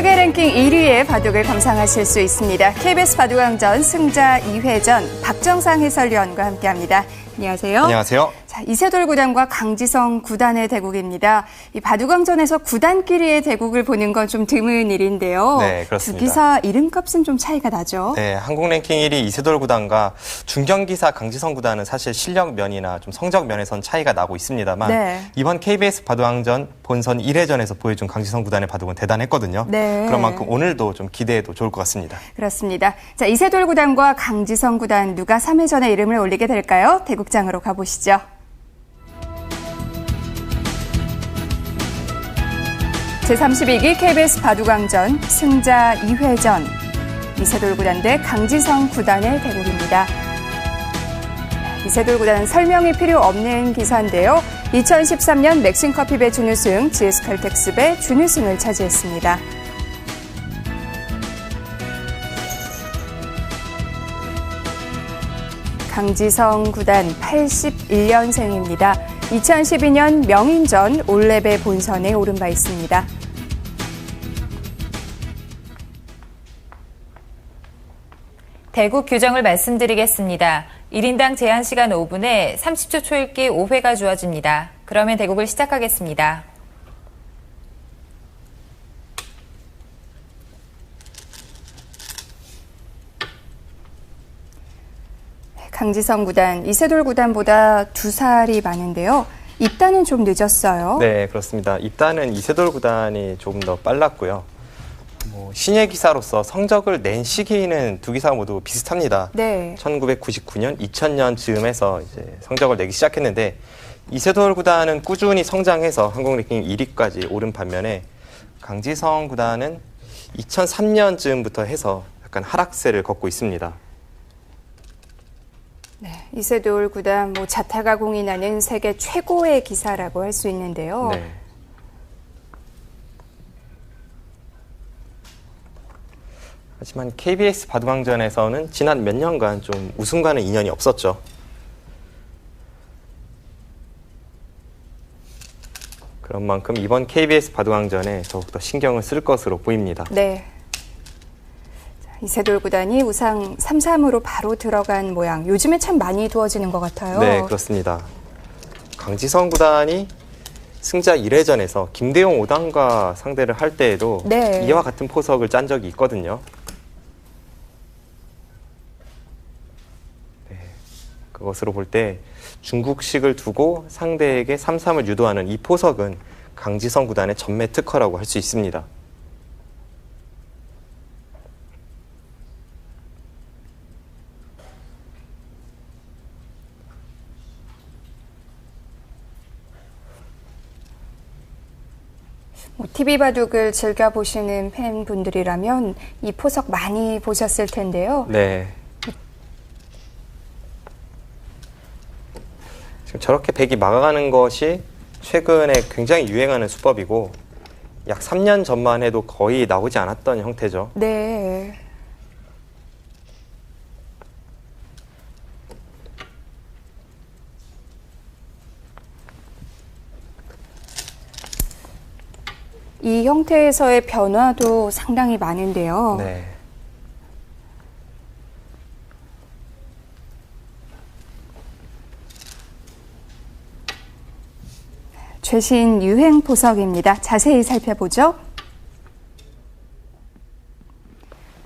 세계 랭킹 1위의 바둑을 감상하실 수 있습니다. KBS 바둑왕전 승자 2회전 박정상 해설위원과 함께합니다. 안녕하세요. 안녕하세요. 자, 이세돌 구단과 강지성 구단의 대국입니다. 이 바둑왕전에서 구단끼리의 대국을 보는 건 좀 드문 일인데요. 네, 그렇습니다. 두 기사 이름값은 좀 차이가 나죠. 네, 한국 랭킹 1위 이세돌 구단과 중견기사 강지성 구단은 사실 실력 면이나 좀 성적 면에선 차이가 나고 있습니다만 네. 이번 KBS 바둑왕전 본선 1회전에서 보여준 강지성 구단의 바둑은 대단했거든요. 네. 그런 만큼 오늘도 좀 기대해도 좋을 것 같습니다. 그렇습니다. 자, 이세돌 구단과 강지성 구단 누가 3회전에 이름을 올리게 될까요? 대국장으로 가보시죠. 제32기 KBS 바둑왕전 승자 2회전 이세돌 구단 대 강지성 구단의 대국입니다. 이세돌 구단은 설명이 필요 없는 기사인데요. 2013년 맥심커피배 준우승, GS칼텍스배 준우승을 차지했습니다. 강지성 구단 81년생입니다. 2012년 명인전 올레배 본선에 오른 바 있습니다. 대국 규정을 말씀드리겠습니다. 1인당 제한 시간 5분에 30초 초읽기 5회가 주어집니다. 그러면 대국을 시작하겠습니다. 강지성 구단, 이세돌 구단보다 2살이 많은데요. 입단은 좀 늦었어요. 네, 그렇습니다. 입단은 이세돌 구단이 조금 더 빨랐고요. 신예 기사로서 성적을 낸 시기는 두 기사 모두 비슷합니다. 네. 1999년, 2000년 즈음에서 이제 성적을 내기 시작했는데 이세돌 구단은 꾸준히 성장해서 한국 랭킹 1위까지 오른 반면에 강지성 구단은 2003년 즈음부터 해서 약간 하락세를 걷고 있습니다. 네, 이세돌 구단 자타가 공이 나는 세계 최고의 기사라고 할 수 있는데요. 네. 하지만 KBS 바둑왕전에서는 지난 몇 년간 좀 우승과는 인연이 없었죠. 그런 만큼 이번 KBS 바둑왕전에 더욱더 신경을 쓸 것으로 보입니다. 네. 이세돌 구단이 우상 3-3으로 바로 들어간 모양. 요즘에 참 많이 두어지는 것 같아요. 네, 그렇습니다. 강지성 구단이 승자 1회전에서 김대용 5단과 상대를 할 때에도 네. 이와 같은 포석을 짠 적이 있거든요. 네, 그것으로 볼 때 중국식을 두고 상대에게 3-3을 유도하는 이 포석은 강지성 구단의 전매 특허라고 할 수 있습니다. TV 바둑을 즐겨보시는 팬분들이라면 이 포석 많이 보셨을 텐데요. 네. 지금 저렇게 백이 막아가는 것이 최근에 굉장히 유행하는 수법이고 약 3년 전만 해도 거의 나오지 않았던 형태죠. 네. 이 형태에서의 변화도 상당히 많은데요. 네. 최신 유행 포석입니다. 자세히 살펴보죠.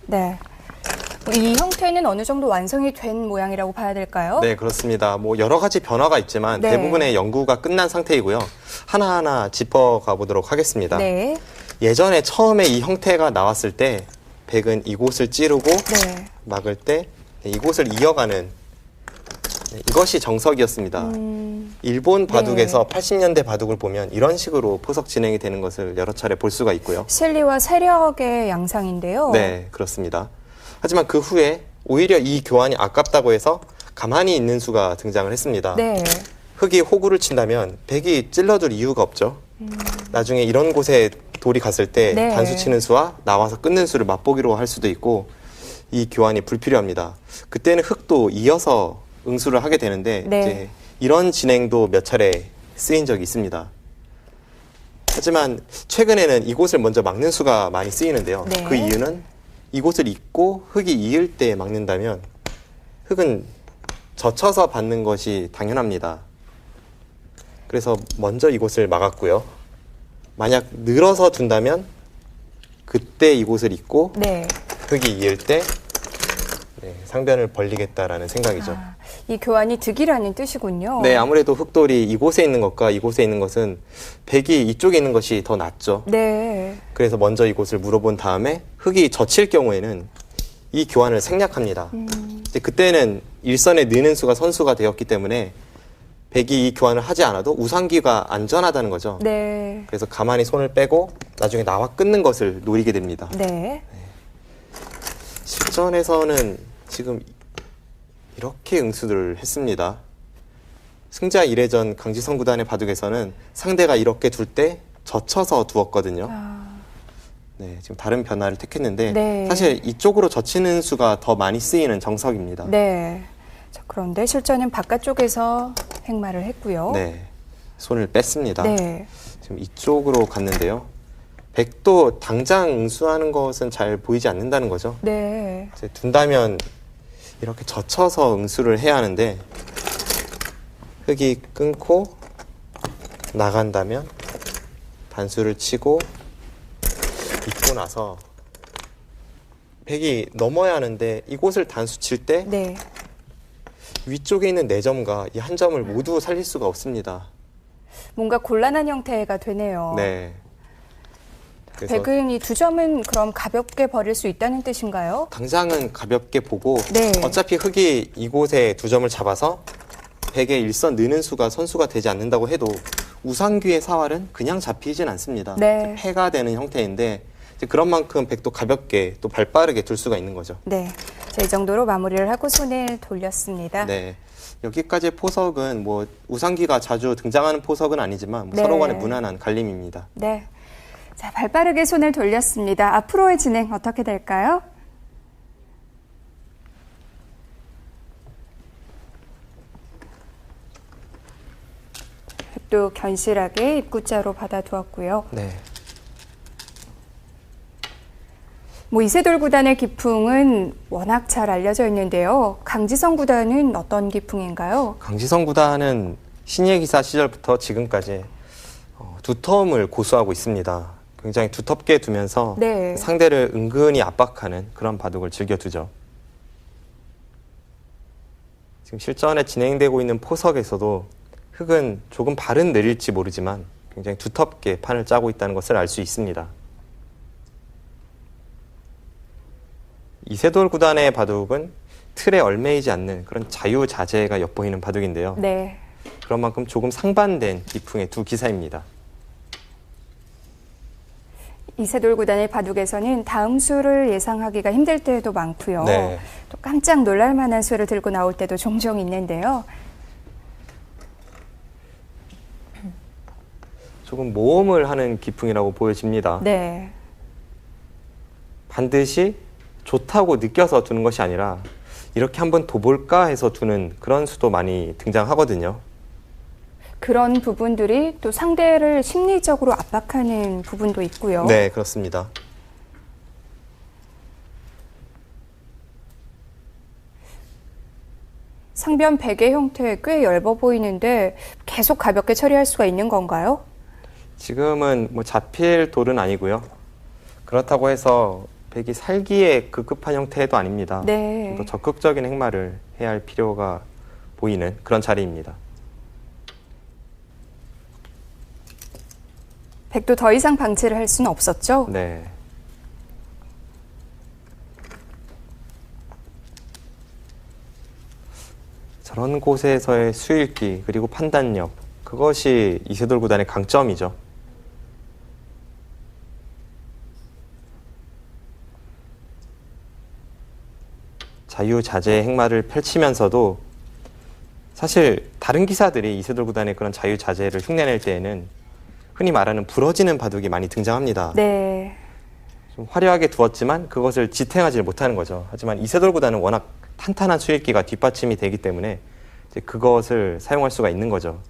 네. 이 형태는 어느 정도 완성이 된 모양이라고 봐야 될까요? 네, 그렇습니다. 여러 가지 변화가 있지만 네. 대부분의 연구가 끝난 상태이고요. 하나하나 짚어가 보도록 하겠습니다. 네. 예전에 처음에 이 형태가 나왔을 때 백은 이곳을 찌르고 네. 막을 때 이곳을 이어가는 이것이 정석이었습니다. 일본 바둑에서 80년대 바둑을 보면 이런 식으로 포석 진행이 되는 것을 여러 차례 볼 수가 있고요. 실리와 세력의 양상인데요. 네, 그렇습니다. 하지만 그 후에 오히려 이 교환이 아깝다고 해서 가만히 있는 수가 등장을 했습니다. 네. 흑이 호구를 친다면 백이 찔러줄 이유가 없죠. 나중에 이런 곳에 돌이 갔을 때 네. 단수 치는 수와 나와서 끊는 수를 맛보기로 할 수도 있고 이 교환이 불필요합니다. 그때는 흑도 이어서 응수를 하게 되는데 네. 이제 이런 진행도 몇 차례 쓰인 적이 있습니다. 하지만 최근에는 이곳을 먼저 막는 수가 많이 쓰이는데요. 네. 그 이유는 이곳을 잇고 흙이 이을 때 막는다면 흙은 젖혀서 받는 것이 당연합니다. 그래서 먼저 이곳을 막았고요. 만약 늘어서 둔다면 그때 이곳을 잇고 네. 흙이 이을 때 상변을 벌리겠다라는 생각이죠. 이 교환이 득이라는 뜻이군요. 네, 아무래도 흙돌이 이곳에 있는 것과 이곳에 있는 것은 백이 이쪽에 있는 것이 더 낫죠. 네. 그래서 먼저 이곳을 물어본 다음에 흙이 젖힐 경우에는 이 교환을 생략합니다. 이제 그때는 일선에 느는 수가 선수가 되었기 때문에 백이 이 교환을 하지 않아도 우상기가 안전하다는 거죠. 네. 그래서 가만히 손을 빼고 나중에 나와 끊는 것을 노리게 됩니다. 네. 실전에서는 지금 이렇게 응수를 했습니다. 승자 1회전 강지성 구단의 바둑에서는 상대가 이렇게 둘 때 젖혀서 두었거든요. 네, 지금 다른 변화를 택했는데 네. 사실 이쪽으로 젖히는 수가 더 많이 쓰이는 정석입니다. 네. 자, 그런데 실전은 바깥쪽에서 행마를 했고요. 네, 손을 뺐습니다. 네. 지금 이쪽으로 갔는데요. 백도 당장 응수하는 것은 잘 보이지 않는다는 거죠. 네. 이제 둔다면 이렇게 젖혀서 응수를 해야 하는데 흙이 끊고 나간다면 단수를 치고 잇고 나서 백이 넘어야 하는데 이곳을 단수 칠 때 네. 위쪽에 있는 4점과 이 한 점을 모두 살릴 수가 없습니다. 뭔가 곤란한 형태가 되네요. 네. 그래서 백은 이 2점은 그럼 가볍게 버릴 수 있다는 뜻인가요? 당장은 가볍게 보고 네. 어차피 흙이 이곳에 2점을 잡아서 백의 일선 느는 수가 선수가 되지 않는다고 해도 우상귀의 사활은 그냥 잡히진 않습니다. 네. 패가 되는 형태인데 이제 그런 만큼 백도 가볍게 또 발빠르게 둘 수가 있는 거죠. 네. 자, 이 정도로 마무리를 하고 손을 돌렸습니다. 네. 여기까지의 포석은 뭐 우상귀가 자주 등장하는 포석은 아니지만 뭐 네. 서로 간의 무난한 갈림입니다. 네. 자, 발빠르게 손을 돌렸습니다. 앞으로의 진행 어떻게 될까요? 또 견실하게 입구자로 받아두었고요. 네. 뭐 이세돌 구단의 기풍은 워낙 잘 알려져 있는데요. 강지성 구단은 어떤 기풍인가요? 강지성 구단은 신예 기사 시절부터 지금까지 두터움을 고수하고 있습니다. 굉장히 두텁게 두면서 네. 상대를 은근히 압박하는 그런 바둑을 즐겨두죠. 지금 실전에 진행되고 있는 포석에서도 흙은 조금 발은 내릴지 모르지만 굉장히 두텁게 판을 짜고 있다는 것을 알 수 있습니다. 이세돌 구단의 바둑은 틀에 얽매이지 않는 그런 자유자재가 엿보이는 바둑인데요. 네. 그런 만큼 조금 상반된 기풍의 두 기사입니다. 이세돌 구단의 바둑에서는 다음 수를 예상하기가 힘들 때도 많고요. 네. 또 깜짝 놀랄 만한 수를 들고 나올 때도 종종 있는데요. 조금 모험을 하는 기풍이라고 보여집니다. 네. 반드시 좋다고 느껴서 두는 것이 아니라 이렇게 한번 둬볼까 해서 두는 그런 수도 많이 등장하거든요. 그런 부분들이 또 상대를 심리적으로 압박하는 부분도 있고요. 네, 그렇습니다. 상변 베개 형태 꽤 얇아 보이는데 계속 가볍게 처리할 수가 있는 건가요? 지금은 뭐 잡힐 돌은 아니고요. 그렇다고 해서 백이 살기에 급급한 형태도 아닙니다. 네. 좀 더 적극적인 행마를 해야 할 필요가 보이는 그런 자리입니다. 백도 더 이상 방치를 할 수는 없었죠? 네. 저런 곳에서의 수읽기 그리고 판단력 그것이 이세돌 구단의 강점이죠. 자유자재의 행마를 펼치면서도 사실 다른 기사들이 이세돌 구단의 그런 자유자재를 흉내낼 때에는 흔히 말하는 부러지는 바둑이 많이 등장합니다. 네. 좀 화려하게 두었지만 그것을 지탱하지 못하는 거죠. 하지만 이세돌 구단은 워낙 탄탄한 수읽기가 뒷받침이 되기 때문에 이제 그것을 사용할 수가 있는 거죠.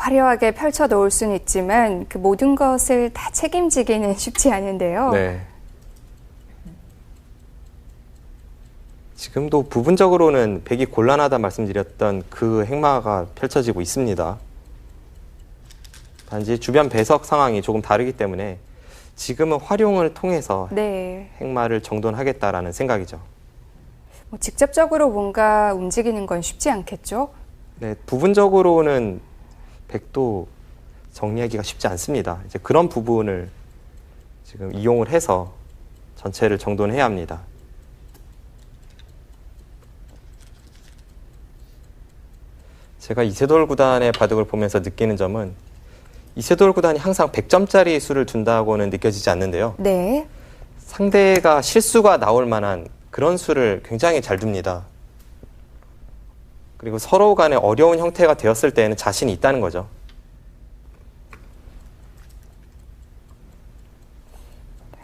화려하게 펼쳐 놓을 수는 있지만 그 모든 것을 다 책임지기는 쉽지 않은데요. 네. 지금도 부분적으로는 백이 곤란하다 말씀드렸던 그 행마가 펼쳐지고 있습니다. 단지 주변 배석 상황이 조금 다르기 때문에 지금은 활용을 통해서 네. 행마를 정돈하겠다라는 생각이죠. 뭐 직접적으로 뭔가 움직이는 건 쉽지 않겠죠? 네, 부분적으로는 백도 정리하기가 쉽지 않습니다. 이제 그런 부분을 지금 이용을 해서 전체를 정돈해야 합니다. 제가 이세돌 구단의 바둑을 보면서 느끼는 점은 이세돌 구단이 항상 100점짜리 수를 둔다고는 느껴지지 않는데요. 네. 상대가 실수가 나올 만한 그런 수를 굉장히 잘 둡니다. 그리고 서로 간에 어려운 형태가 되었을 때에는 자신이 있다는 거죠.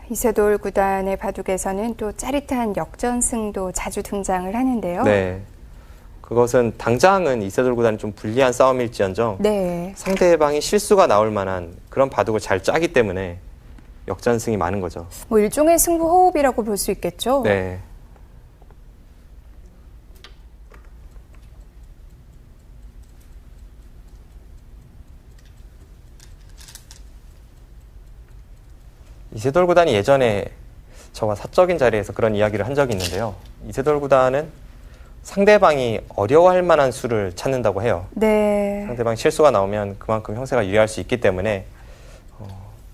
이세돌 구단의 바둑에서는 또 짜릿한 역전승도 자주 등장을 하는데요. 네. 그것은 당장은 이세돌 구단이 좀 불리한 싸움일지언정 네. 상대방이 실수가 나올 만한 그런 바둑을 잘 짜기 때문에 역전승이 많은 거죠. 뭐 일종의 승부 호흡이라고 볼 수 있겠죠? 네. 이세돌 구단이 예전에 저와 사적인 자리에서 그런 이야기를 한 적이 있는데요. 이세돌 구단은 상대방이 어려워할 만한 수를 찾는다고 해요. 네. 상대방이 실수가 나오면 그만큼 형세가 유리할 수 있기 때문에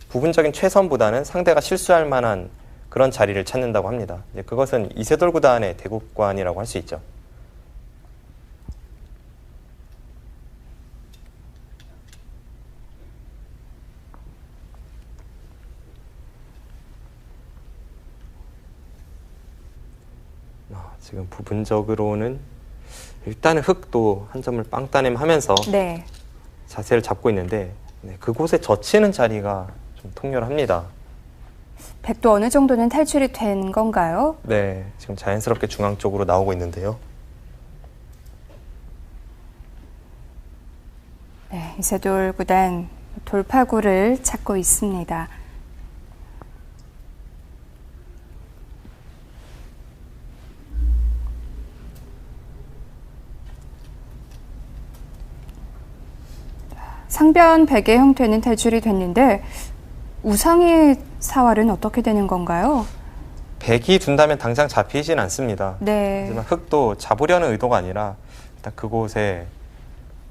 부분적인 최선보다는 상대가 실수할 만한 그런 자리를 찾는다고 합니다. 이제 그것은 이세돌 구단의 대국관이라고 할 수 있죠. 지금 부분적으로는 일단은 흙도 한 점을 빵 따냄하면서 네. 자세를 잡고 있는데 그곳에 젖히는 자리가 좀 통렬합니다. 백도 어느 정도는 탈출이 된 건가요? 네, 지금 자연스럽게 중앙 쪽으로 나오고 있는데요. 네, 이세돌 구단 돌파구를 찾고 있습니다. 상변 백의 형태는 탈출이 됐는데 우상의 사활은 어떻게 되는 건가요? 백이 둔다면 당장 잡히진 않습니다. 네. 하지만 흙도 잡으려는 의도가 아니라 일단 그곳에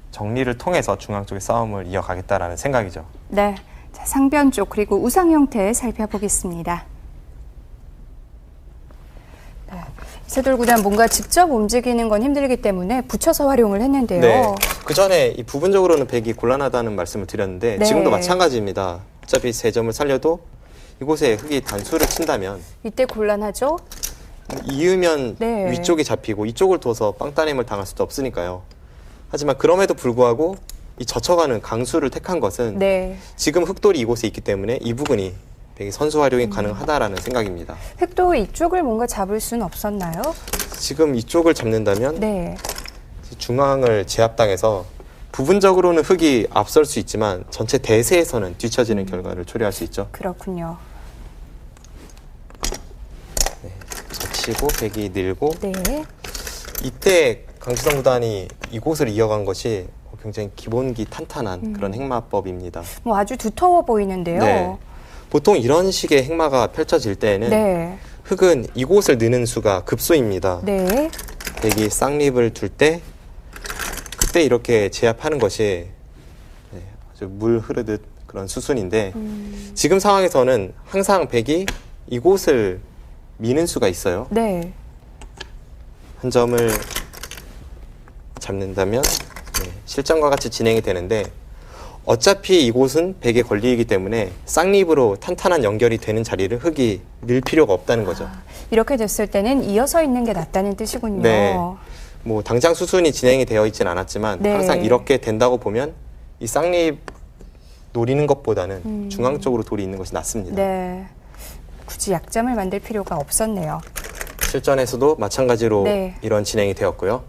정리를 통해서 중앙 쪽의 싸움을 이어가겠다라는 생각이죠. 네. 자, 상변 쪽 그리고 우상 형태 살펴보겠습니다. 네. 이세돌 구단 뭔가 직접 움직이는 건 힘들기 때문에 붙여서 활용을 했는데요. 네. 그 전에 이 부분적으로는 백이 곤란하다는 말씀을 드렸는데 네. 지금도 마찬가지입니다. 어차피 세 점을 살려도 이곳에 흙이 단수를 친다면 이때 곤란하죠? 이으면 네. 위쪽이 잡히고 이쪽을 둬서 빵따님을 당할 수도 없으니까요. 하지만 그럼에도 불구하고 이 젖혀가는 강수를 택한 것은 네. 지금 흙돌이 이곳에 있기 때문에 이 부분이 백이 선수 활용이 가능하다라는 생각입니다. 흙도 이쪽을 뭔가 잡을 수는 없었나요? 지금 이쪽을 잡는다면 네. 중앙을 제압당해서 부분적으로는 흙이 앞설 수 있지만 전체 대세에서는 뒤처지는 결과를 초래할 수 있죠. 그렇군요. 네, 젖히고 백이 늘고 네. 이때 강지성 구단이 이곳을 이어간 것이 굉장히 기본기 탄탄한 그런 행마법입니다. 뭐 아주 두터워 보이는데요. 네. 보통 이런 식의 행마가 펼쳐질 때에는 네. 흙은 이곳을 느는 수가 급소입니다. 네. 백이 쌍립을 둘 때 그때 이렇게 제압하는 것이 아주 물 흐르듯 그런 수순인데 지금 상황에서는 항상 백이 이곳을 미는 수가 있어요. 네. 한 점을 잡는다면 실전과 같이 진행이 되는데 어차피 이곳은 백에 걸리기 때문에 쌍립으로 탄탄한 연결이 되는 자리를 흙이 늘 필요가 없다는 거죠. 이렇게 됐을 때는 이어서 있는 게 낫다는 뜻이군요. 네. 뭐 당장 수순이 진행이 되어 있진 않았지만 네. 항상 이렇게 된다고 보면 이 쌍립 노리는 것보다는 중앙 쪽으로 돌이 있는 것이 낫습니다. 네. 굳이 약점을 만들 필요가 없었네요. 실전에서도 마찬가지로 네. 이런 진행이 되었고요.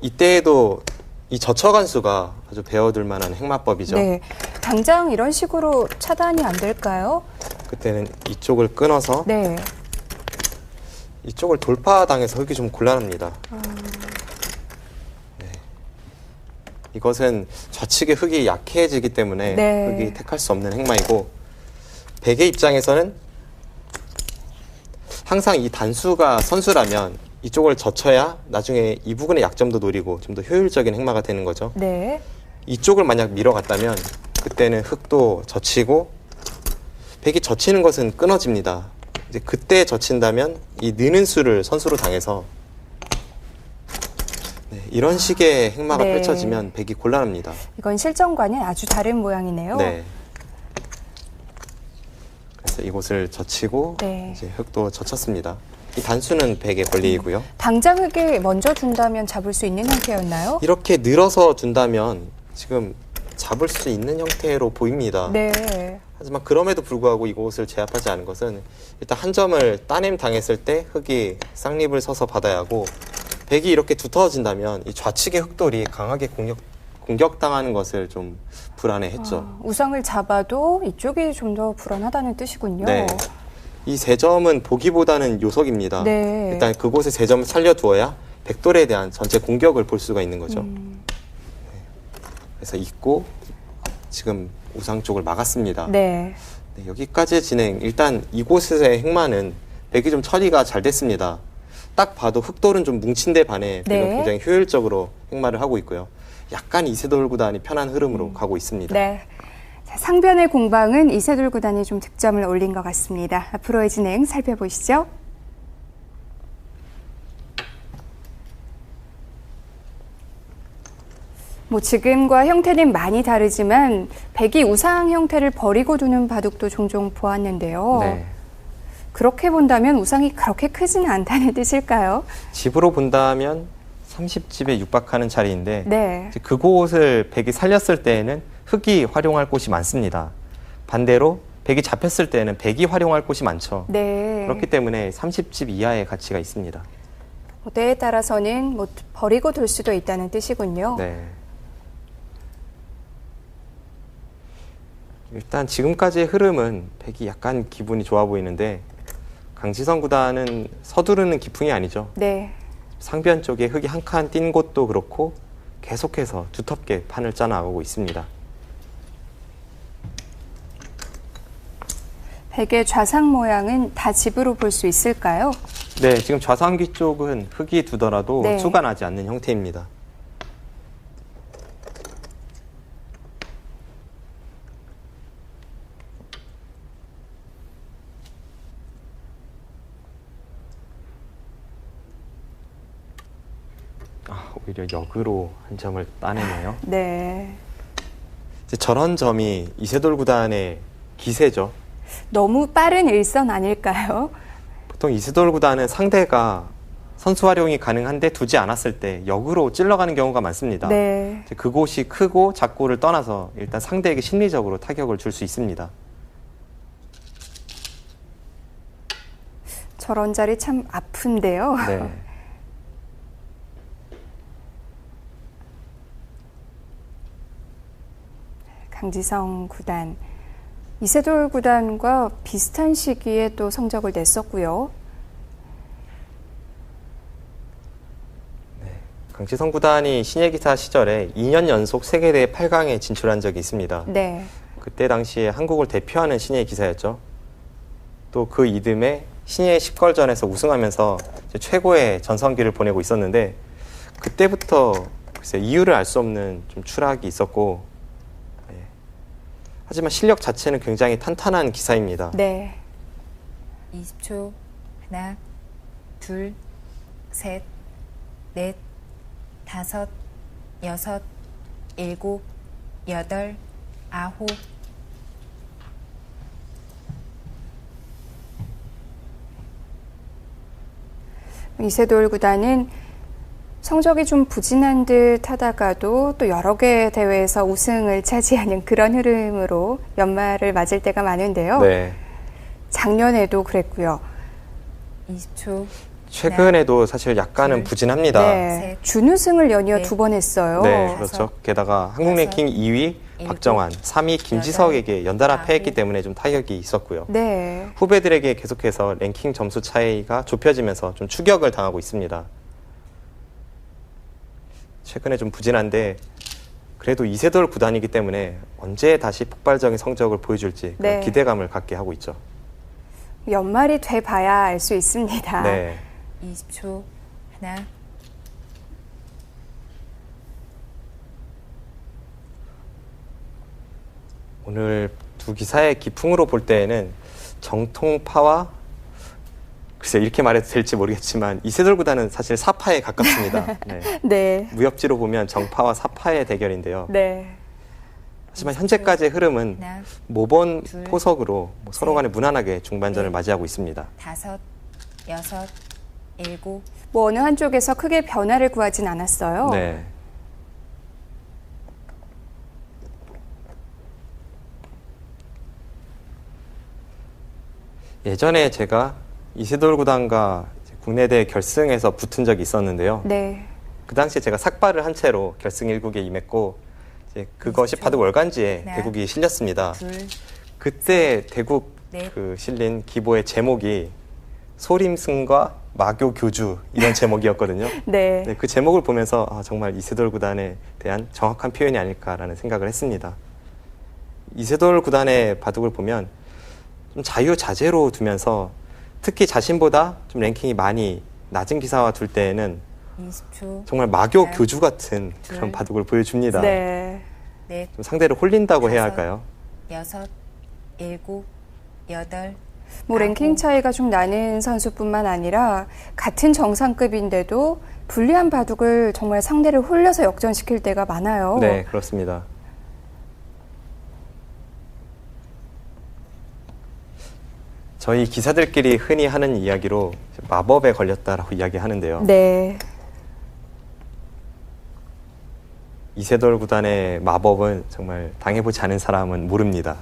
이때에도 이 저처간수가 아주 배워둘 만한 행마법이죠. 네. 당장 이런 식으로 차단이 안 될까요? 그때는 이쪽을 끊어서 네. 이쪽을 돌파당해서 흙이 좀 곤란합니다. 네. 이것은 좌측의 흙이 약해지기 때문에 네. 흙이 택할 수 없는 행마이고, 백의 입장에서는 항상 이 단수가 선수라면 이쪽을 젖혀야 나중에 이 부분의 약점도 노리고 좀 더 효율적인 행마가 되는 거죠. 네. 이쪽을 만약 밀어갔다면 그때는 흙도 젖히고, 백이 젖히는 것은 끊어집니다. 이제 그때 젖힌다면 이 느는 수를 선수로 당해서 이런 식의 행마가 네. 펼쳐지면 백이 곤란합니다. 이건 실전과는 아주 다른 모양이네요. 네. 그래서 이곳을 젖히고 네. 이제 흙도 젖혔습니다. 이 단수는 백의 권리이고요. 당장 흙에 먼저 둔다면 잡을 수 있는 형태였나요? 이렇게 늘어서 둔다면 지금 잡을 수 있는 형태로 보입니다. 네. 하지만 그럼에도 불구하고 이곳을 제압하지 않은 것은 일단 한 점을 따냄 당했을 때 흙이 쌍립을 서서 받아야 하고, 백이 이렇게 두터워진다면 이 좌측의 흙돌이 강하게 공격당하는 것을 좀 불안해했죠. 우상을 잡아도 이쪽이 좀 더 불안하다는 뜻이군요. 네. 이 세 점은 보기보다는 요석입니다. 네. 일단 그곳에 세 점을 살려두어야 백돌에 대한 전체 공격을 볼 수가 있는 거죠. 네. 그래서 잊고 지금 우상 쪽을 막았습니다. 네. 네, 여기까지의 진행. 일단 이곳의 행마는 백이 좀 처리가 잘 됐습니다. 딱 봐도 흙돌은 좀 뭉친 데 반해 백은 네. 굉장히 효율적으로 행마를 하고 있고요. 약간 이세돌 구단이 편한 흐름으로 가고 있습니다. 네. 자, 상변의 공방은 이세돌 구단이 좀 득점을 올린 것 같습니다. 앞으로의 진행 살펴보시죠. 뭐 지금과 형태는 많이 다르지만 백이 우상 형태를 버리고 두는 바둑도 종종 보았는데요. 네. 그렇게 본다면 우상이 그렇게 크지는 않다는 뜻일까요? 집으로 본다면 30집에 육박하는 자리인데 네. 이제 그곳을 백이 살렸을 때에는 흙이 활용할 곳이 많습니다. 반대로 백이 잡혔을 때에는 백이 활용할 곳이 많죠. 네. 그렇기 때문에 30집 이하의 가치가 있습니다. 때에 따라서는 뭐 버리고 둘 수도 있다는 뜻이군요. 네. 일단 지금까지의 흐름은 백이 약간 기분이 좋아 보이는데, 강지성 구단은 서두르는 기풍이 아니죠. 네. 상변 쪽에 흙이 한 칸 띈 곳도 그렇고 계속해서 두텁게 판을 짜나가고 있습니다. 백의 좌상 모양은 다 집으로 볼 수 있을까요? 네, 지금 좌상귀 쪽은 흙이 두더라도 네. 수가 나지 않는 형태입니다. 오히려 역으로 한 점을 따내네요. 네. 이제 저런 점이 이세돌 구단의 기세죠. 너무 빠른 일선 아닐까요? 보통 이세돌 구단은 상대가 선수 활용이 가능한데 두지 않았을 때 역으로 찔러가는 경우가 많습니다. 네. 이제 그곳이 크고 작고를 떠나서 일단 상대에게 심리적으로 타격을 줄 수 있습니다. 저런 자리 참 아픈데요. 네. 강지성 구단, 이세돌 구단과 비슷한 시기에 또 성적을 냈었고요. 강지성 구단이 신예기사 시절에 2년 연속 세계대회 8강에 진출한 적이 있습니다. 네. 그때 당시에 한국을 대표하는 신예기사였죠. 또 그 이듬해 신예 10걸전에서 우승하면서 이제 최고의 전성기를 보내고 있었는데, 그때부터 글쎄 이유를 알 수 없는 좀 추락이 있었고, 하지만 실력 자체는 굉장히 탄탄한 기사입니다. 네. 20초. 하나, 둘, 셋, 넷, 다섯, 여섯, 일곱, 여덟, 아홉. 이세돌 구단은 성적이 좀 부진한 듯 하다가도 또 여러 개 대회에서 우승을 차지하는 그런 흐름으로 연말을 맞을 때가 많은데요. 네. 작년에도 그랬고요. 20초. 최근에도 사실 약간은 둘, 부진합니다. 네. 셋, 준우승을 연이어 넷, 2번 했어요. 네, 그렇죠. 게다가 한국 여섯, 랭킹 2위 일곱, 박정환, 3위 김지석에게 연달아 아홉, 패했기 때문에 좀 타격이 있었고요. 네. 후배들에게 계속해서 랭킹 점수 차이가 좁혀지면서 좀 추격을 당하고 있습니다. 최근에 좀 부진한데 그래도 이세돌 구단이기 때문에 언제 다시 폭발적인 성적을 보여줄지 그런 네. 기대감을 갖게 하고 있죠. 연말이 돼봐야 알 수 있습니다. 네. 20초. 하나, 오늘 두 기사의 기풍으로 볼 때에는 정통파와 글쎄 이렇게 말해도 될지 모르겠지만 이세돌 구단은 사실 사파에 가깝습니다. 네. 네. 무협지로 보면 정파와 사파의 대결인데요. 네. 하지만 현재까지의 흐름은 하나, 모범 둘, 포석으로 서로 간에 무난하게 중반전을 넷. 맞이하고 있습니다. 다섯, 여섯, 일곱, 뭐 어느 한쪽에서 크게 변화를 구하진 않았어요. 네. 예전에 제가 이세돌 구단과 국내 대회 결승에서 붙은 적이 있었는데요. 네. 그 당시에 제가 삭발을 한 채로 결승 1국에 임했고 이제 그것이 바둑 월간지에 하나, 대국이 실렸습니다. 둘, 그때 대국 넷. 그 실린 기보의 제목이 소림승과 마교 교주 이런 제목이었거든요. 네. 네, 그 제목을 보면서 아, 정말 이세돌 구단에 대한 정확한 표현이 아닐까라는 생각을 했습니다. 이세돌 구단의 바둑을 보면 좀 자유자재로 두면서 특히 자신보다 좀 랭킹이 많이 낮은 기사와 둘 때에는 20초, 정말 마교 넷, 교주 같은 그런 둘, 바둑을 보여줍니다. 네. 넷, 좀 상대를 홀린다고 해야 다섯, 할까요? 여섯, 일곱, 여덟, 뭐 랭킹 차이가 좀 나는 선수뿐만 아니라 같은 정상급인데도 불리한 바둑을 정말 상대를 홀려서 역전시킬 때가 많아요. 네, 그렇습니다. 저희 기사들끼리 흔히 하는 이야기로 마법에 걸렸다라고 이야기하는데요. 네. 이세돌 구단의 마법은 정말 당해보지 않은 사람은 모릅니다.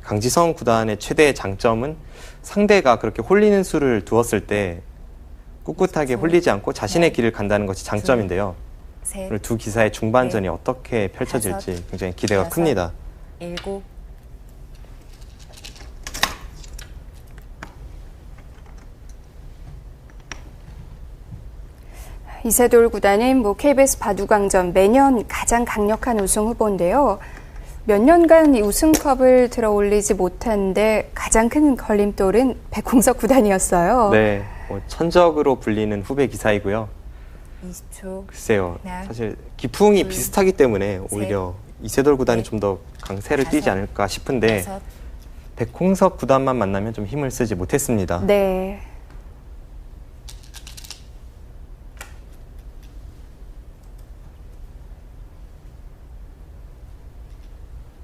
강지성 구단의 최대의 장점은 상대가 그렇게 홀리는 수를 두었을 때 꿋꿋하게 홀리지 않고 자신의 길을 간다는 것이 장점인데요. 셋, 오늘 두 기사의 중반전이 넷, 어떻게 펼쳐질지 다섯, 굉장히 기대가 여섯, 큽니다. 일곱, 이세돌 구단은 뭐 KBS 바둑왕전 매년 가장 강력한 우승 후보인데요. 몇 년간 이 우승컵을 들어 올리지 못한데 가장 큰 걸림돌은 백홍석 구단이었어요. 네, 뭐 천적으로 불리는 후배 기사이고요. 20초, 글쎄요, 하나, 사실 기풍이 둘, 비슷하기 때문에 오히려 이세돌 구단이 넷, 좀 더 강세를 띠지 다섯, 않을까 싶은데 여섯, 백홍석 구단만 만나면 좀 힘을 쓰지 못했습니다. 네.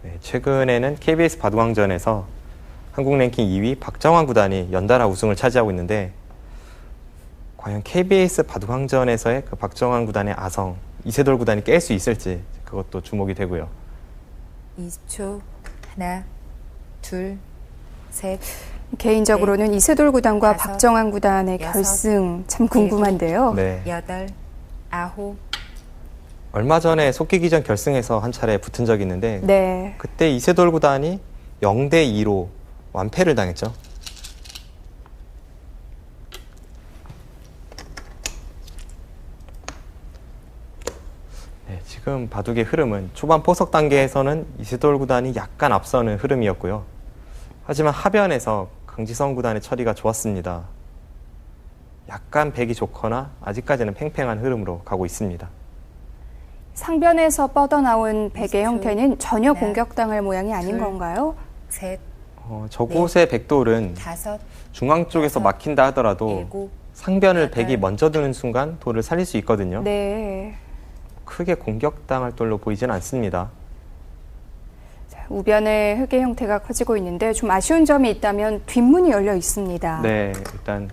네, 최근에는 KBS 바둑왕전에서 한국 랭킹 2위 박정환 구단이 연달아 우승을 차지하고 있는데 과연 KBS 바둑왕전에서의 그 박정환 구단의 아성, 이세돌 구단이 깰 수 있을지 그것도 주목이 되고요. 20초, 하나, 둘, 셋, 개인적으로는 이세돌 구단과 다섯, 박정환 구단의 여섯, 결승 참 궁금한데요. 네. 여덟, 아홉, 얼마 전에 속기기전 결승에서 한 차례 붙은 적이 있는데 네. 그때 이세돌 구단이 0대2로 완패를 당했죠. 네, 지금 바둑의 흐름은 초반 포석 단계에서는 이세돌 구단이 약간 앞서는 흐름이었고요. 하지만 하변에서 강지성 구단의 처리가 좋았습니다. 약간 백이 좋거나 아직까지는 팽팽한 흐름으로 가고 있습니다. 상변에서 뻗어나온 백의 20초. 형태는 전혀 네. 공격당할 모양이 아닌 둘. 건가요? 셋, 저곳의 백돌은 다섯, 중앙 쪽에서 여섯, 막힌다 하더라도 일곱, 상변을 여덟. 백이 먼저 두는 순간 돌을 살릴 수 있거든요. 네. 크게 공격당할 돌로 보이지는 않습니다. 자, 우변의 흑의 형태가 커지고 있는데 좀 아쉬운 점이 있다면 뒷문이 열려 있습니다. 네, 일단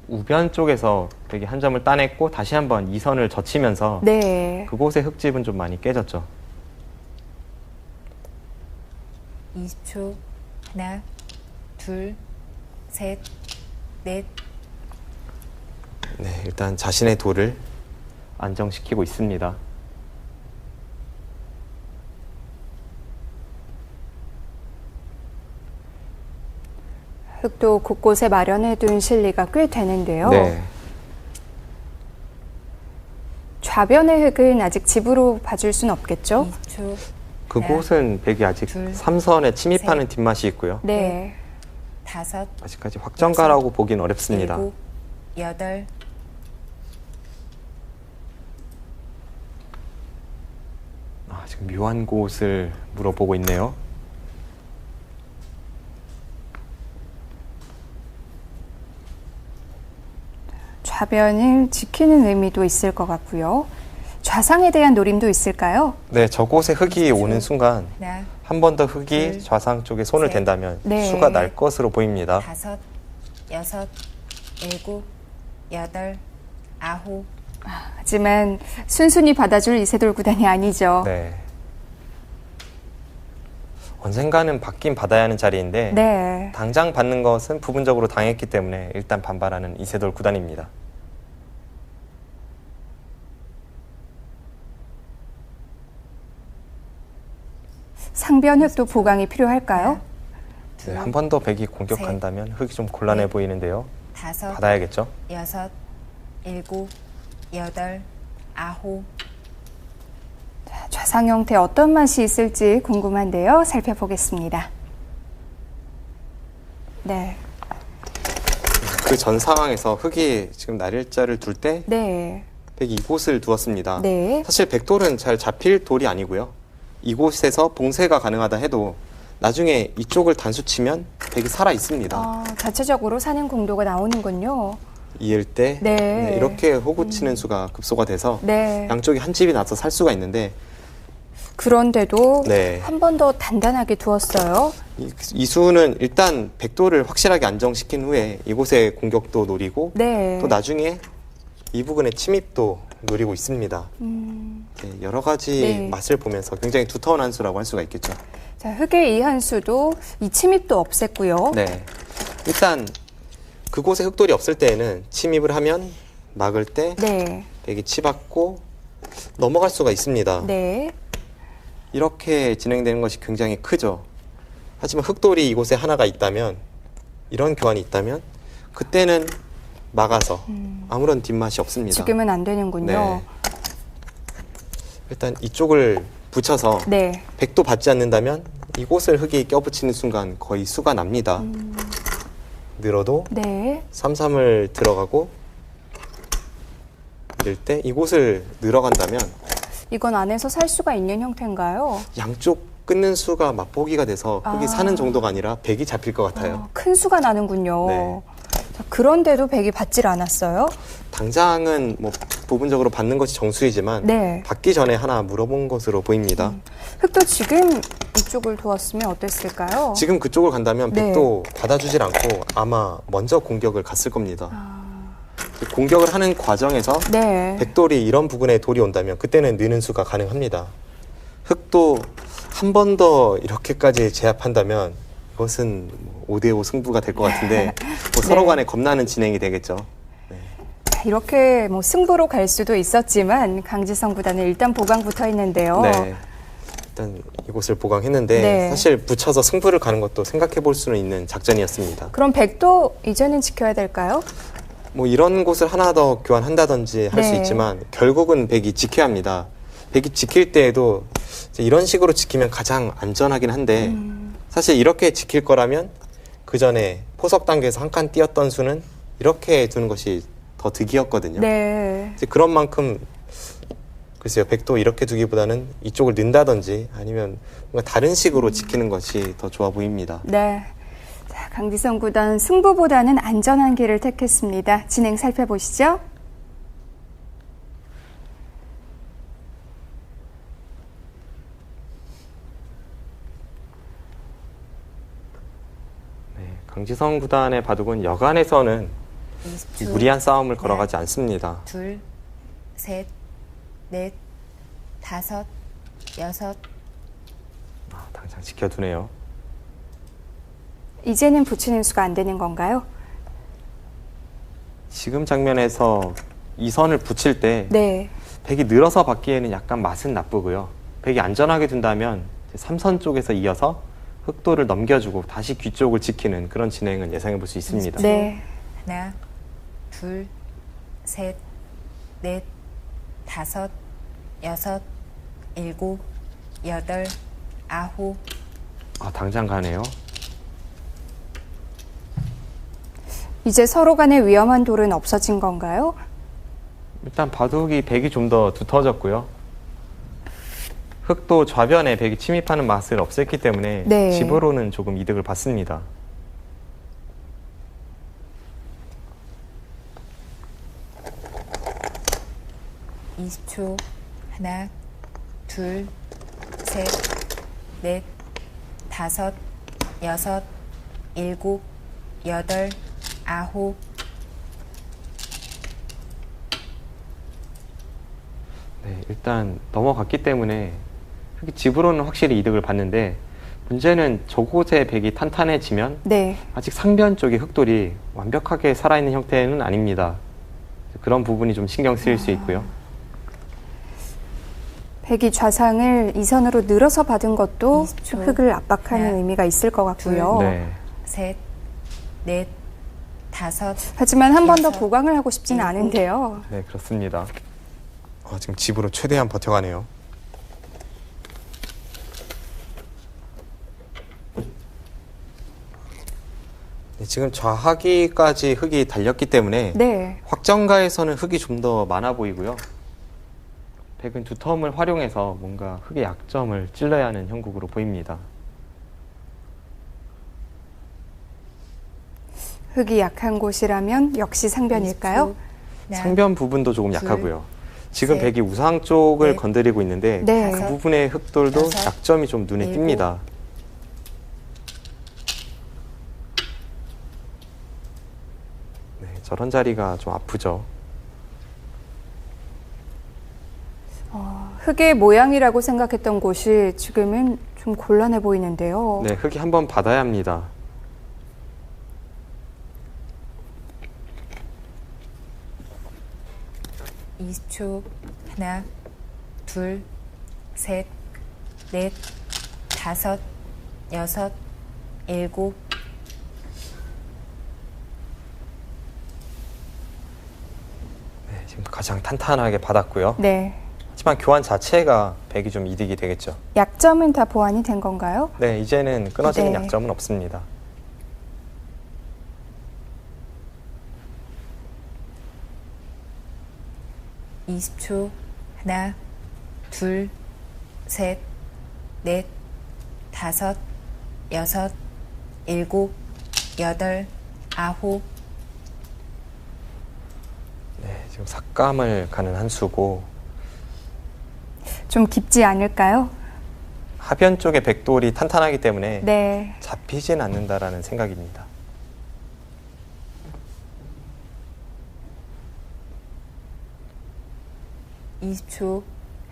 우변 쪽에서 백이 한 점을 따냈고 다시 한번 2선을 젖히면서 네. 그곳의 흙집은 좀 많이 깨졌죠. 20초, 하나, 둘, 셋, 넷. 네, 일단 자신의 돌을 안정시키고 있습니다. 흙도 곳곳에 마련해둔 실리가 꽤 되는데요. 네. 좌변의 흙은 아직 집으로 봐줄 순 없겠죠? 2초. 그곳은 백이 아직 둘, 3선에 침입하는 뒷맛이 있고요. 네. 5, 아직까지 확정가라고 보긴 어렵습니다. 7, 8. 지금 묘한 곳을 물어보고 있네요. 좌변을 지키는 의미도 있을 것 같고요. 좌상에 대한 노림도 있을까요? 네, 저곳에 흙이 오는 순간 하나, 한 번 더 흙이 둘, 좌상 쪽에 손을 셋, 댄다면 네. 수가 날 것으로 보입니다. 5, 6, 7, 8, 9. 하지만 순순히 받아줄 이세돌 구단이 아니죠. 네. 언젠가는 받긴 받아야 하는 자리인데 네. 당장 받는 것은 부분적으로 당했기 때문에 일단 반발하는 이세돌 구단입니다. 상변 흙도 보강이 필요할까요? 네, 한 번 더 백이 공격한다면 흙이 좀 곤란해 넷, 보이는데요. 5, 받아야겠죠? 6, 7, 8, 9. 좌상 형태 어떤 맛이 있을지 궁금한데요. 살펴보겠습니다. 네. 그 전 상황에서 흙이 지금 날일자를 둘 때 네. 백이 이곳을 두었습니다. 네. 사실 백돌은 잘 잡힐 돌이 아니고요. 이곳에서 봉쇄가 가능하다 해도 나중에 이쪽을 단수 치면 백이 살아 있습니다. 자체적으로 사는 공도가 나오는군요. 이을 때 네. 네, 이렇게 호구 치는 수가 급소가 돼서 네. 양쪽이 한 집이 나서 살 수가 있는데 그런데도 네. 한 번 더 단단하게 두었어요. 이 수는 일단 백돌을 확실하게 안정시킨 후에 이곳의 공격도 노리고 네. 또 나중에 이 부분의 침입도 노리고 있습니다. 네, 여러 가지 네. 맛을 보면서 굉장히 두터운 한 수라고 할 수가 있겠죠. 자, 흙의 이 한 수도 이 침입도 없앴고요. 네. 일단 그곳에 흙돌이 없을 때에는 침입을 하면 막을 때 네. 백이 치받고 넘어갈 수가 있습니다. 네. 이렇게 진행되는 것이 굉장히 크죠. 하지만 흙돌이 이곳에 하나가 있다면 이런 교환이 있다면 그때는 막아서 아무런 뒷맛이 없습니다. 지금은 안 되는군요. 네. 일단 이쪽을 붙여서 네. 백도 받지 않는다면 이곳을 흙이 껴붙이는 순간 거의 수가 납니다. 늘어도 네. 3-3을 들어가고 이럴 때 이곳을 늘어간다면 이건 안에서 살 수가 있는 형태인가요? 양쪽 끊는 수가 맛보기가 돼서 흙이 사는 정도가 아니라 백이 잡힐 것 같아요. 큰 수가 나는군요. 네. 자, 그런데도 백이 받질 않았어요? 당장은 뭐 부분적으로 받는 것이 정수이지만 네. 받기 전에 하나 물어본 것으로 보입니다. 흙도 지금 이쪽을 두었으면 어땠을까요? 지금 그쪽을 간다면 네. 백도 받아주질 않고 아마 먼저 공격을 갔을 겁니다. 공격을 하는 과정에서 네. 백돌이 이런 부분에 돌이 온다면 그때는 느는 수가 가능합니다. 흙도 한 번 더 이렇게까지 제압한다면 이것은 5대5 승부가 될 것 같은데 뭐 서로 간에 겁나는 진행이 되겠죠. 이렇게 뭐 승부로 갈 수도 있었지만 강지성 구단은 일단 보강 붙어 있는데요. 네. 일단 이곳을 보강했는데 네. 사실 붙여서 승부를 가는 것도 생각해 볼 수는 있는 작전이었습니다. 그럼 백도 이제는 지켜야 될까요? 뭐 이런 곳을 하나 더 교환한다든지 할 수 네. 있지만 결국은 백이 지켜야 합니다. 백이 지킬 때에도 이제 이런 식으로 지키면 가장 안전하긴 한데 사실 이렇게 지킬 거라면 그 전에 포석 단계에서 한 칸 띄었던 수는 이렇게 두는 것이 더 득이었거든요. 네. 이제 그런 만큼 글쎄요, 백도 이렇게 두기보다는 이쪽을 넣는다든지 아니면 뭔가 다른 식으로 지키는 것이 더 좋아 보입니다. 네. 자, 강지성 구단 승부보다는 안전한 길을 택했습니다. 진행 살펴보시죠. 네, 강지성 구단의 바둑은 여간에서는 20초. 무리한 싸움을 걸어가지 않습니다. 둘, 셋, 넷, 5, 6. 당장 지켜두네요. 이제는 붙이는 수가 안 되는 건가요? 지금 장면에서 이 선을 붙일 때 네. 백이 늘어서 받기에는 약간 맛은 나쁘고요. 백이 안전하게 둔다면 3선 쪽에서 이어서 흑도를 넘겨주고 다시 귀 쪽을 지키는 그런 진행은 예상해 볼 수 있습니다. 네. 하나, 둘, 셋, 넷, 다섯, 여섯, 일곱, 여덟, 아홉. 아, 당장 가네요. 이제 서로 간의 위험한 돌은 없어진 건가요? 일단 바둑이 백이 좀 더 두터워졌고요. 흑도 좌변에 백이 침입하는 맛을 없앴기 때문에 네. 집으로는 조금 이득을 받습니다. 이십 초. 하나, 둘, 셋, 넷, 다섯, 여섯, 일곱, 여덟, 아홉. 네, 일단 넘어갔기 때문에 흑이 집으로는 확실히 이득을 받는데 문제는 저곳에 백이 탄탄해지면 네. 아직 상변 쪽의 흑돌이 완벽하게 살아있는 형태는 아닙니다. 그런 부분이 좀 신경 쓰일 수 있고요. 백이 좌상을 이 선으로 늘어서 받은 것도 20초. 흑을 압박하는 하나, 의미가 있을 것 같고요. 네. 셋, 넷, 다섯. 하지만 한 번 더 여섯, 보강을 하고 싶지는 일곱. 않은데요. 네, 그렇습니다. 지금 집으로 최대한 버텨가네요. 네, 지금 좌하기까지 흑이 달렸기 때문에 네. 확정가에서는 흑이 좀 더 많아 보이고요. 백은 두텀을 활용해서 뭔가 흑의 약점을 찔러야 하는 형국으로 보입니다. 흑이 약한 곳이라면 역시 상변일까요? 하나, 상변 부분도 조금 둘, 약하고요. 지금 셋, 백이 우상 쪽을 넷, 건드리고 있는데 네. 그 부분의 흑돌도 여섯, 약점이 좀 눈에 일곱. 띕니다. 네, 저런 자리가 좀 아프죠. 흑의 모양이라고 생각했던 곳이 지금은 좀 곤란해 보이는데요. 네, 흑이 한번 받아야 합니다. 이십 초. 하나, 둘, 셋, 넷, 다섯, 여섯, 일곱. 네, 지금 가장 탄탄하게 받았고요. 네. 하지만 교환 자체가 백이 좀 이득이 되겠죠. 약점은 다 보완이 된 건가요? 네, 이제는 끊어지는 네. 약점은 없습니다. 이십 초. 하나, 둘, 셋, 넷, 다섯, 여섯, 일곱, 여덟, 아홉. 네, 지금 삭감을 가는 한 수고 좀 깊지 않을까요? 하변 쪽의 백돌이 탄탄하기 때문에 네. 잡히진 않는다라는 생각입니다. 이십 초.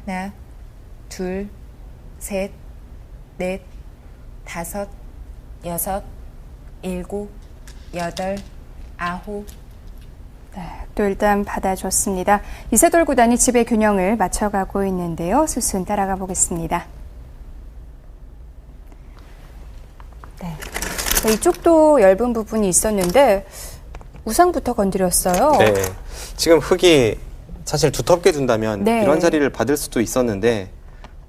하나, 둘, 셋, 넷, 다섯, 여섯, 일곱, 여덟, 아홉. 또 일단 받아줬습니다. 이세돌 구단이 집의 균형을 맞춰가고 있는데요. 수순 따라가 보겠습니다. 네. 이쪽도 얇은 부분이 있었는데 우상부터 건드렸어요. 네, 지금 흑이 사실 두텁게 둔다면 네. 이런 자리를 받을 수도 있었는데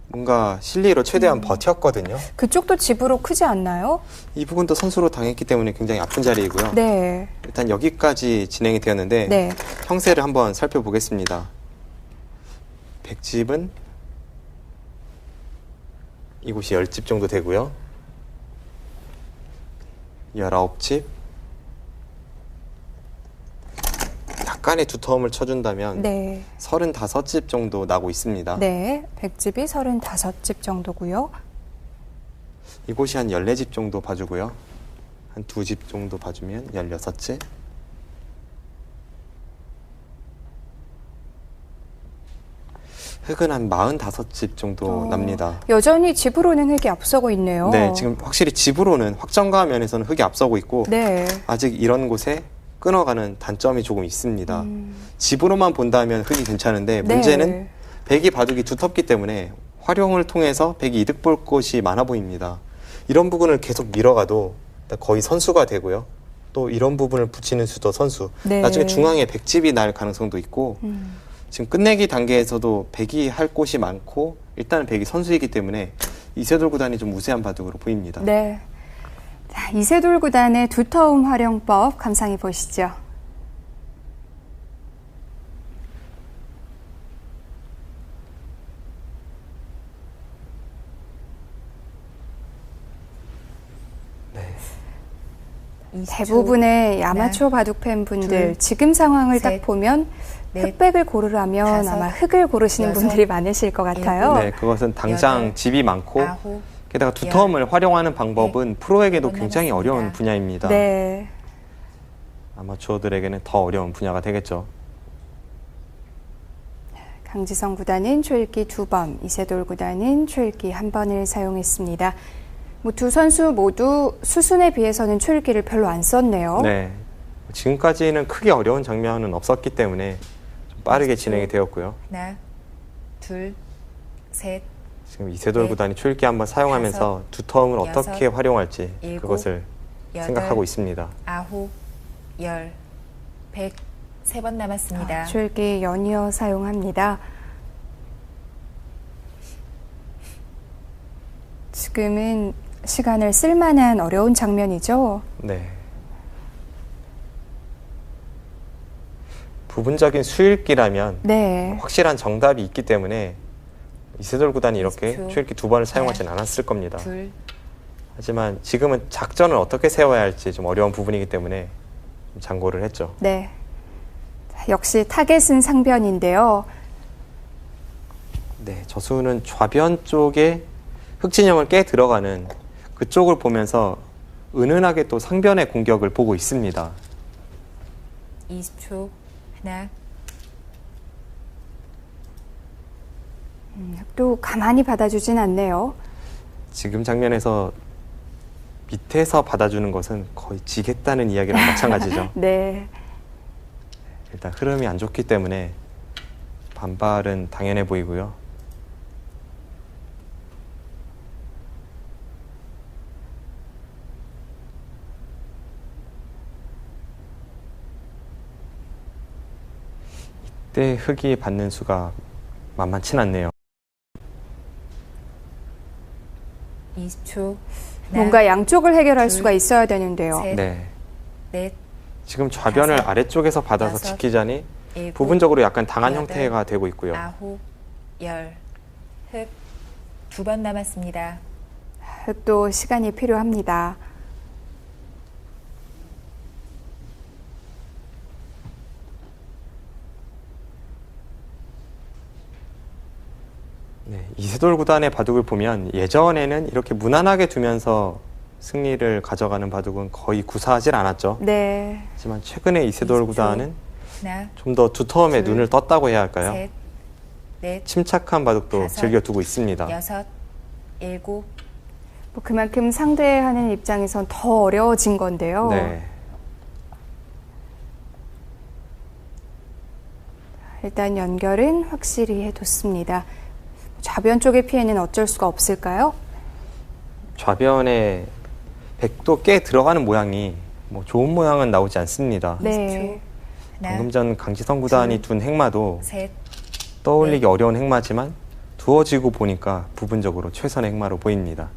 뭔가 실리로 최대한 버텼거든요. 그쪽도 집으로 크지 않나요? 이 부분도 선수로 당했기 때문에 굉장히 아픈 자리이고요. 네. 일단 여기까지 진행이 되었는데 네. 형세를 한번 살펴보겠습니다. 백집은 이곳이 10집 정도 되고요. 19집. 약간의 두터움을 쳐준다면 네. 35집 정도 나고 있습니다. 네. 백집이 35집 정도고요. 이곳이 한 14집 정도 봐주고요. 한 2집 정도 봐주면 16집. 흙은 한 45집 정도 납니다. 여전히 집으로는 흙이 앞서고 있네요. 네, 지금 확실히 집으로는 확정가 면에서는 흙이 앞서고 있고 네. 아직 이런 곳에 끊어가는 단점이 조금 있습니다. 집으로만 본다면 흙이 괜찮은데 문제는 네. 배기 바둑이 두텁기 때문에 활용을 통해서 배기 이득 볼 곳이 많아 보입니다. 이런 부분을 계속 밀어가도 거의 선수가 되고요. 또 이런 부분을 붙이는 수도 선수. 네. 나중에 중앙에 백집이 날 가능성도 있고 지금 끝내기 단계에서도 백이 할 곳이 많고 일단은 백이 선수이기 때문에 이세돌 구단이 좀 우세한 바둑으로 보입니다. 네. 자, 이세돌 구단의 두터움 활용법 감상해 보시죠. 대부분의 아마추어 바둑 팬분들 둘, 지금 상황을 셋, 딱 보면 넷, 흑백을 고르라면 다섯, 아마 흑을 고르시는 여섯, 분들이 많으실 것 같아요. 네, 그것은 당장 여덟, 집이 많고 아홉, 게다가 두터움을 활용하는 방법은 프로에게도 굉장히 남았습니다. 어려운 분야입니다. 네. 아마추어들에게는 더 어려운 분야가 되겠죠. 강지성 구단은 초읽기 2번, 이세돌 구단은 초읽기 1번을 사용했습니다. 뭐 두 선수 모두 수순에 비해서는 초읽기를 별로 안 썼네요. 네, 지금까지는 크게 어려운 장면은 없었기 때문에 좀 빠르게 진행이 되었고요. 하나, 둘, 셋, 지금 이세돌 넷, 구단이 초읽기 한번 사용하면서 다섯, 두터움을 여섯, 어떻게 활용할지 일곱, 그것을 여덟, 생각하고 있습니다. 아홉, 열, 100, 3번 남았습니다. 초읽기 연이어 사용합니다. 지금은 시간을 쓸만한 어려운 장면이죠. 네. 부분적인 수읽기라면 네. 확실한 정답이 있기 때문에 이세돌 구단이 이렇게 20초. 초읽기 2번을 사용하지는 않았을 겁니다. 둘, 하지만 지금은 작전을 어떻게 세워야 할지 좀 어려운 부분이기 때문에 좀 장고를 했죠. 네. 자, 역시 타겟은 상변인데요. 네, 저수는 좌변 쪽에 흑진영을 깨 들어가는 그쪽을 보면서 은은하게 또 상변의 공격을 보고 있습니다. 20초, 하나, 또 가만히 받아주진 않네요. 지금 장면에서 밑에서 받아주는 것은 거의 지겠다는 이야기랑 마찬가지죠. 네. 일단 흐름이 안 좋기 때문에 반발은 당연해 보이고요. 이때 흑이 받는 수가 만만치 않네요. 20초, 하나, 뭔가 양쪽을 해결할 둘, 수가 있어야 되는데요. 셋, 네, 넷, 지금 좌변을 다섯, 아래쪽에서 받아서 여섯, 지키자니 일곱, 부분적으로 약간 당한 여덟, 형태가 되고 있고요. 아홉, 열, 흑, 2번 남았습니다. 흑도 시간이 필요합니다. 네, 이세돌 구단의 바둑을 보면 예전에는 이렇게 무난하게 두면서 승리를 가져가는 바둑은 거의 구사하지 않았죠. 네. 하지만 최근에 이세돌 20초. 구단은 하나, 좀 더 두터움에 둘, 눈을 떴다고 해야 할까요? 셋, 넷, 침착한 바둑도 다섯, 즐겨두고 있습니다. 여섯, 일곱, 뭐 그만큼 상대하는 입장에선 더 어려워진 건데요. 네, 일단 연결은 확실히 해뒀습니다. 좌변 쪽의 피해는 어쩔 수가 없을까요? 좌변에 백도 꽤 들어가는 모양이 뭐 좋은 모양은 나오지 않습니다. 네. 20초, 하나, 방금 전 강지성 구단이 둔 행마도 셋, 떠올리기 어려운 행마지만 두어지고 보니까 부분적으로 최선의 행마로 보입니다.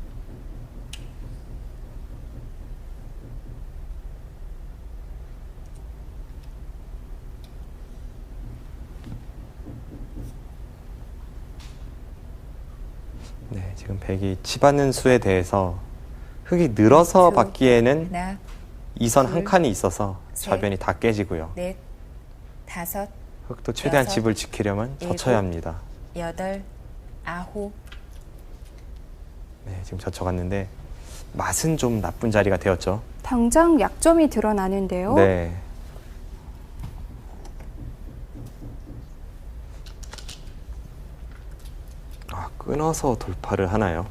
네, 지금 백이 치받는 수에 대해서 흙이 늘어서 두, 받기에는 하나, 이선 둘, 한 칸이 있어서 셋, 좌변이 다 깨지고요. 넷, 다섯, 흙도 최대한 여섯, 집을 지키려면 일곱, 젖혀야 합니다. 여덟, 아홉, 네, 지금 젖혀갔는데 맛은 좀 나쁜 자리가 되었죠. 당장 약점이 드러나는데요. 네. 끊어서 돌파를 하나요?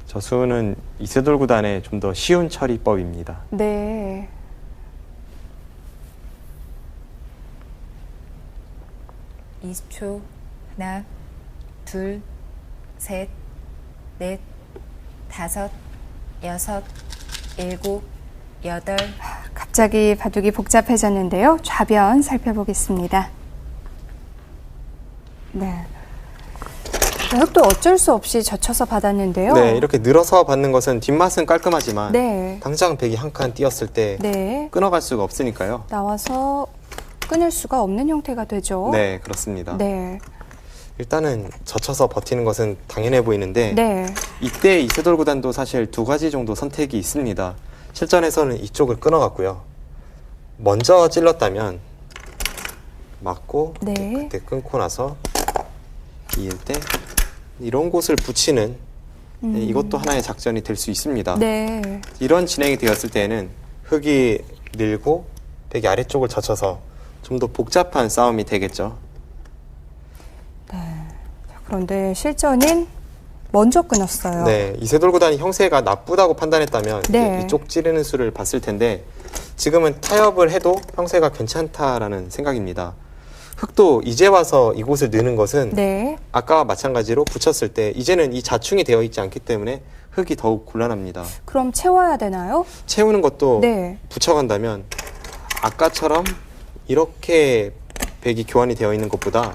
저수는 이세돌 구단의 좀 더 쉬운 처리법입니다. 네. (20초) 하나, 둘, 셋, 넷, 다섯, 여섯, 일곱, 여덟. 갑자기 바둑이 복잡해졌는데요. 좌변 살펴보겠습니다. 네. 흑도 어쩔 수 없이 젖혀서 받았는데요. 네, 이렇게 늘어서 받는 것은 뒷맛은 깔끔하지만 네. 당장 백이 한 칸 띄었을 때 네. 끊어갈 수가 없으니까요. 나와서 끊을 수가 없는 형태가 되죠. 네, 그렇습니다. 네. 일단은 젖혀서 버티는 것은 당연해 보이는데 네. 이때 이세돌 구단도 사실 두 가지 정도 선택이 있습니다. 실전에서는 이쪽을 끊어갔고요. 먼저 찔렀다면 맞고 네. 그때 끊고 나서 이을 때 이런 곳을 붙이는 이것도 하나의 작전이 될 수 있습니다. 네. 이런 진행이 되었을 때에는 흑이 늘고 백이 아래쪽을 젖혀서 좀 더 복잡한 싸움이 되겠죠. 그런데 실전은 먼저 끊었어요. 네, 이세돌 구단이 형세가 나쁘다고 판단했다면 네. 이제 이쪽 찌르는 수를 봤을 텐데 지금은 타협을 해도 형세가 괜찮다라는 생각입니다. 흑도 이제 와서 이곳을 느는 것은 네. 아까와 마찬가지로 붙였을 때 이제는 이 자충이 되어 있지 않기 때문에 흑이 더욱 곤란합니다. 그럼 채워야 되나요? 채우는 것도 네. 붙여간다면 아까처럼 이렇게 백이 교환이 되어 있는 것보다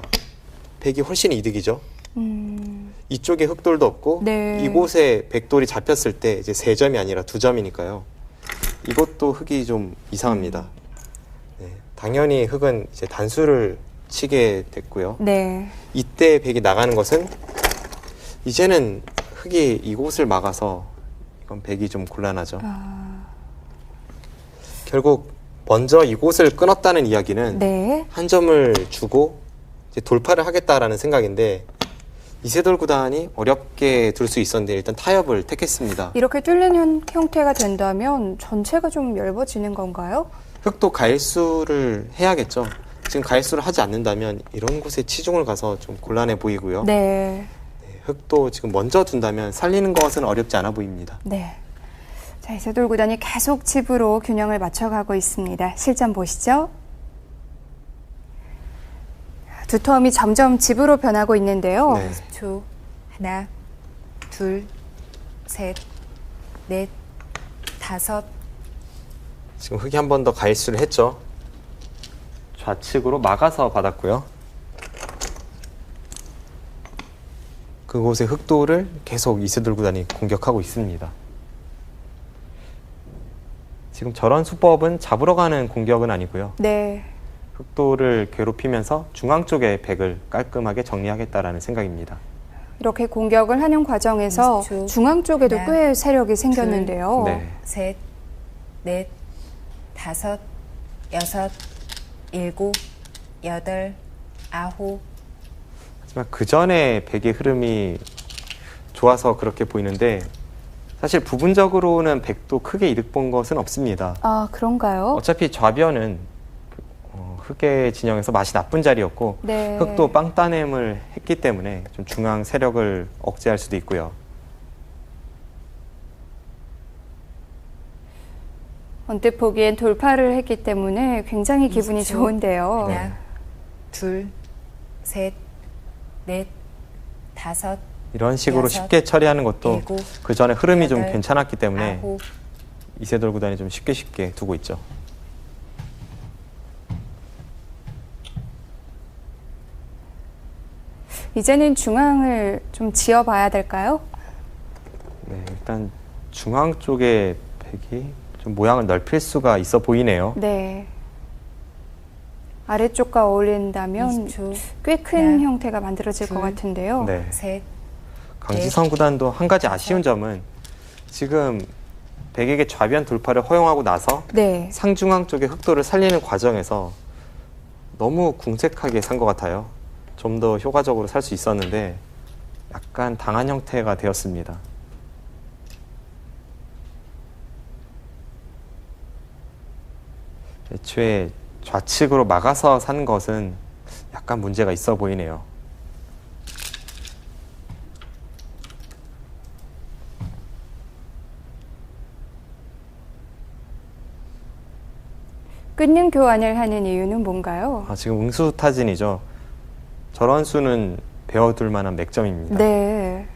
백이 훨씬 이득이죠. 이쪽에 흑돌도 없고 네. 이곳에 백돌이 잡혔을 때 이제 3점이 아니라 2점이니까요. 이것도 흑이 좀 이상합니다. 네, 당연히 흑은 이제 단수를 치게 됐고요. 네. 이때 백이 나가는 것은 이제는 흑이 이곳을 막아서 이건 백이 좀 곤란하죠. 결국 먼저 이곳을 끊었다는 이야기는 네. 한 점을 주고 이제 돌파를 하겠다라는 생각인데 이세돌 구단이 어렵게 둘 수 있었는데 일단 타협을 택했습니다. 이렇게 뚫린 형태가 된다면 전체가 좀 얇아지는 건가요? 흑도 가일수를 해야겠죠. 지금 가일수를 하지 않는다면 이런 곳에 치중을 가서 좀 곤란해 보이고요. 네. 네, 흑도 지금 먼저 둔다면 살리는 것은 어렵지 않아 보입니다. 네. 자, 이세돌 구단이 계속 집으로 균형을 맞춰가고 있습니다. 실전 보시죠. 두터움이 점점 집으로 변하고 있는데요. 네. 10초 하나, 둘, 셋, 넷, 다섯. 지금 흑이 한 번 더 가일수를 했죠. 좌측으로 막아서 받았고요. 그곳의 흑도를 계속 이세돌 구단이 공격하고 있습니다. 지금 저런 수법은 잡으러 가는 공격은 아니고요. 네. 흑도를 괴롭히면서 중앙 쪽의 백을 깔끔하게 정리하겠다라는 생각입니다. 이렇게 공격을 하는 과정에서 20초. 중앙 쪽에도 하나, 꽤 세력이 생겼는데요. 네. 셋, 넷, 다섯, 여섯, 일곱, 여덟, 아홉. 하지만 그 전에 백의 흐름이 좋아서 그렇게 보이는데 사실 부분적으로는 백도 크게 이득 본 것은 없습니다. 아, 그런가요? 어차피 좌변은 흑의 진영에서 맛이 나쁜 자리였고 네. 흑도 빵 따냄을 했기 때문에 좀 중앙 세력을 억제할 수도 있고요. 언뜻 보기엔 돌파를 했기 때문에 굉장히 기분이 20초. 좋은데요. 하나, 둘, 셋, 넷, 다섯, 이런 식으로 여섯, 쉽게 처리하는 것도 일곱, 그 전에 흐름이 좀 여덟, 괜찮았기 때문에 아홉. 이세돌 구단이 좀 쉽게 두고 있죠. 이제는 중앙을 좀 지어봐야 될까요? 네, 일단 중앙 쪽에 백이 좀 모양을 넓힐 수가 있어 보이네요. 네. 아래쪽과 어울린다면 20초. 꽤 큰 하나, 형태가 만들어질 것 둘, 같은데요. 네. 셋, 강지성 구단도 한 가지 아쉬운 점은 지금 백에게 좌변 돌파를 허용하고 나서 네. 상중앙 쪽의 흑도를 살리는 과정에서 너무 궁색하게 산 것 같아요. 좀 더 효과적으로 살 수 있었는데 약간 당한 형태가 되었습니다. 애초에 좌측으로 막아서 산 것은 약간 문제가 있어 보이네요. 끊는 교환을 하는 이유는 뭔가요? 지금 응수타진이죠. 저런 수는 배워둘 만한 맥점입니다. 네.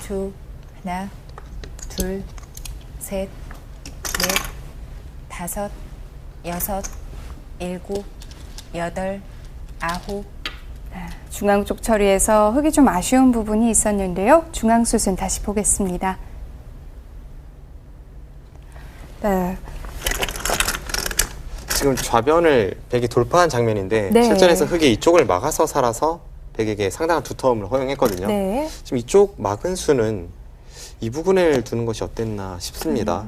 주 하나, 둘, 셋, 넷, 다섯, 여섯, 일곱, 여덟, 아홉. 중앙 쪽 처리에서 흙이 좀 아쉬운 부분이 있었는데요. 중앙 숫은 다시 보겠습니다. 네. 지금 좌변을 백이 돌파한 장면인데 네. 실전에서 흙이 이쪽을 막아서 살아서 백에게 상당한 두터움을 허용했거든요. 네. 지금 이쪽 막은 수는 이 부분을 두는 것이 어땠나 싶습니다.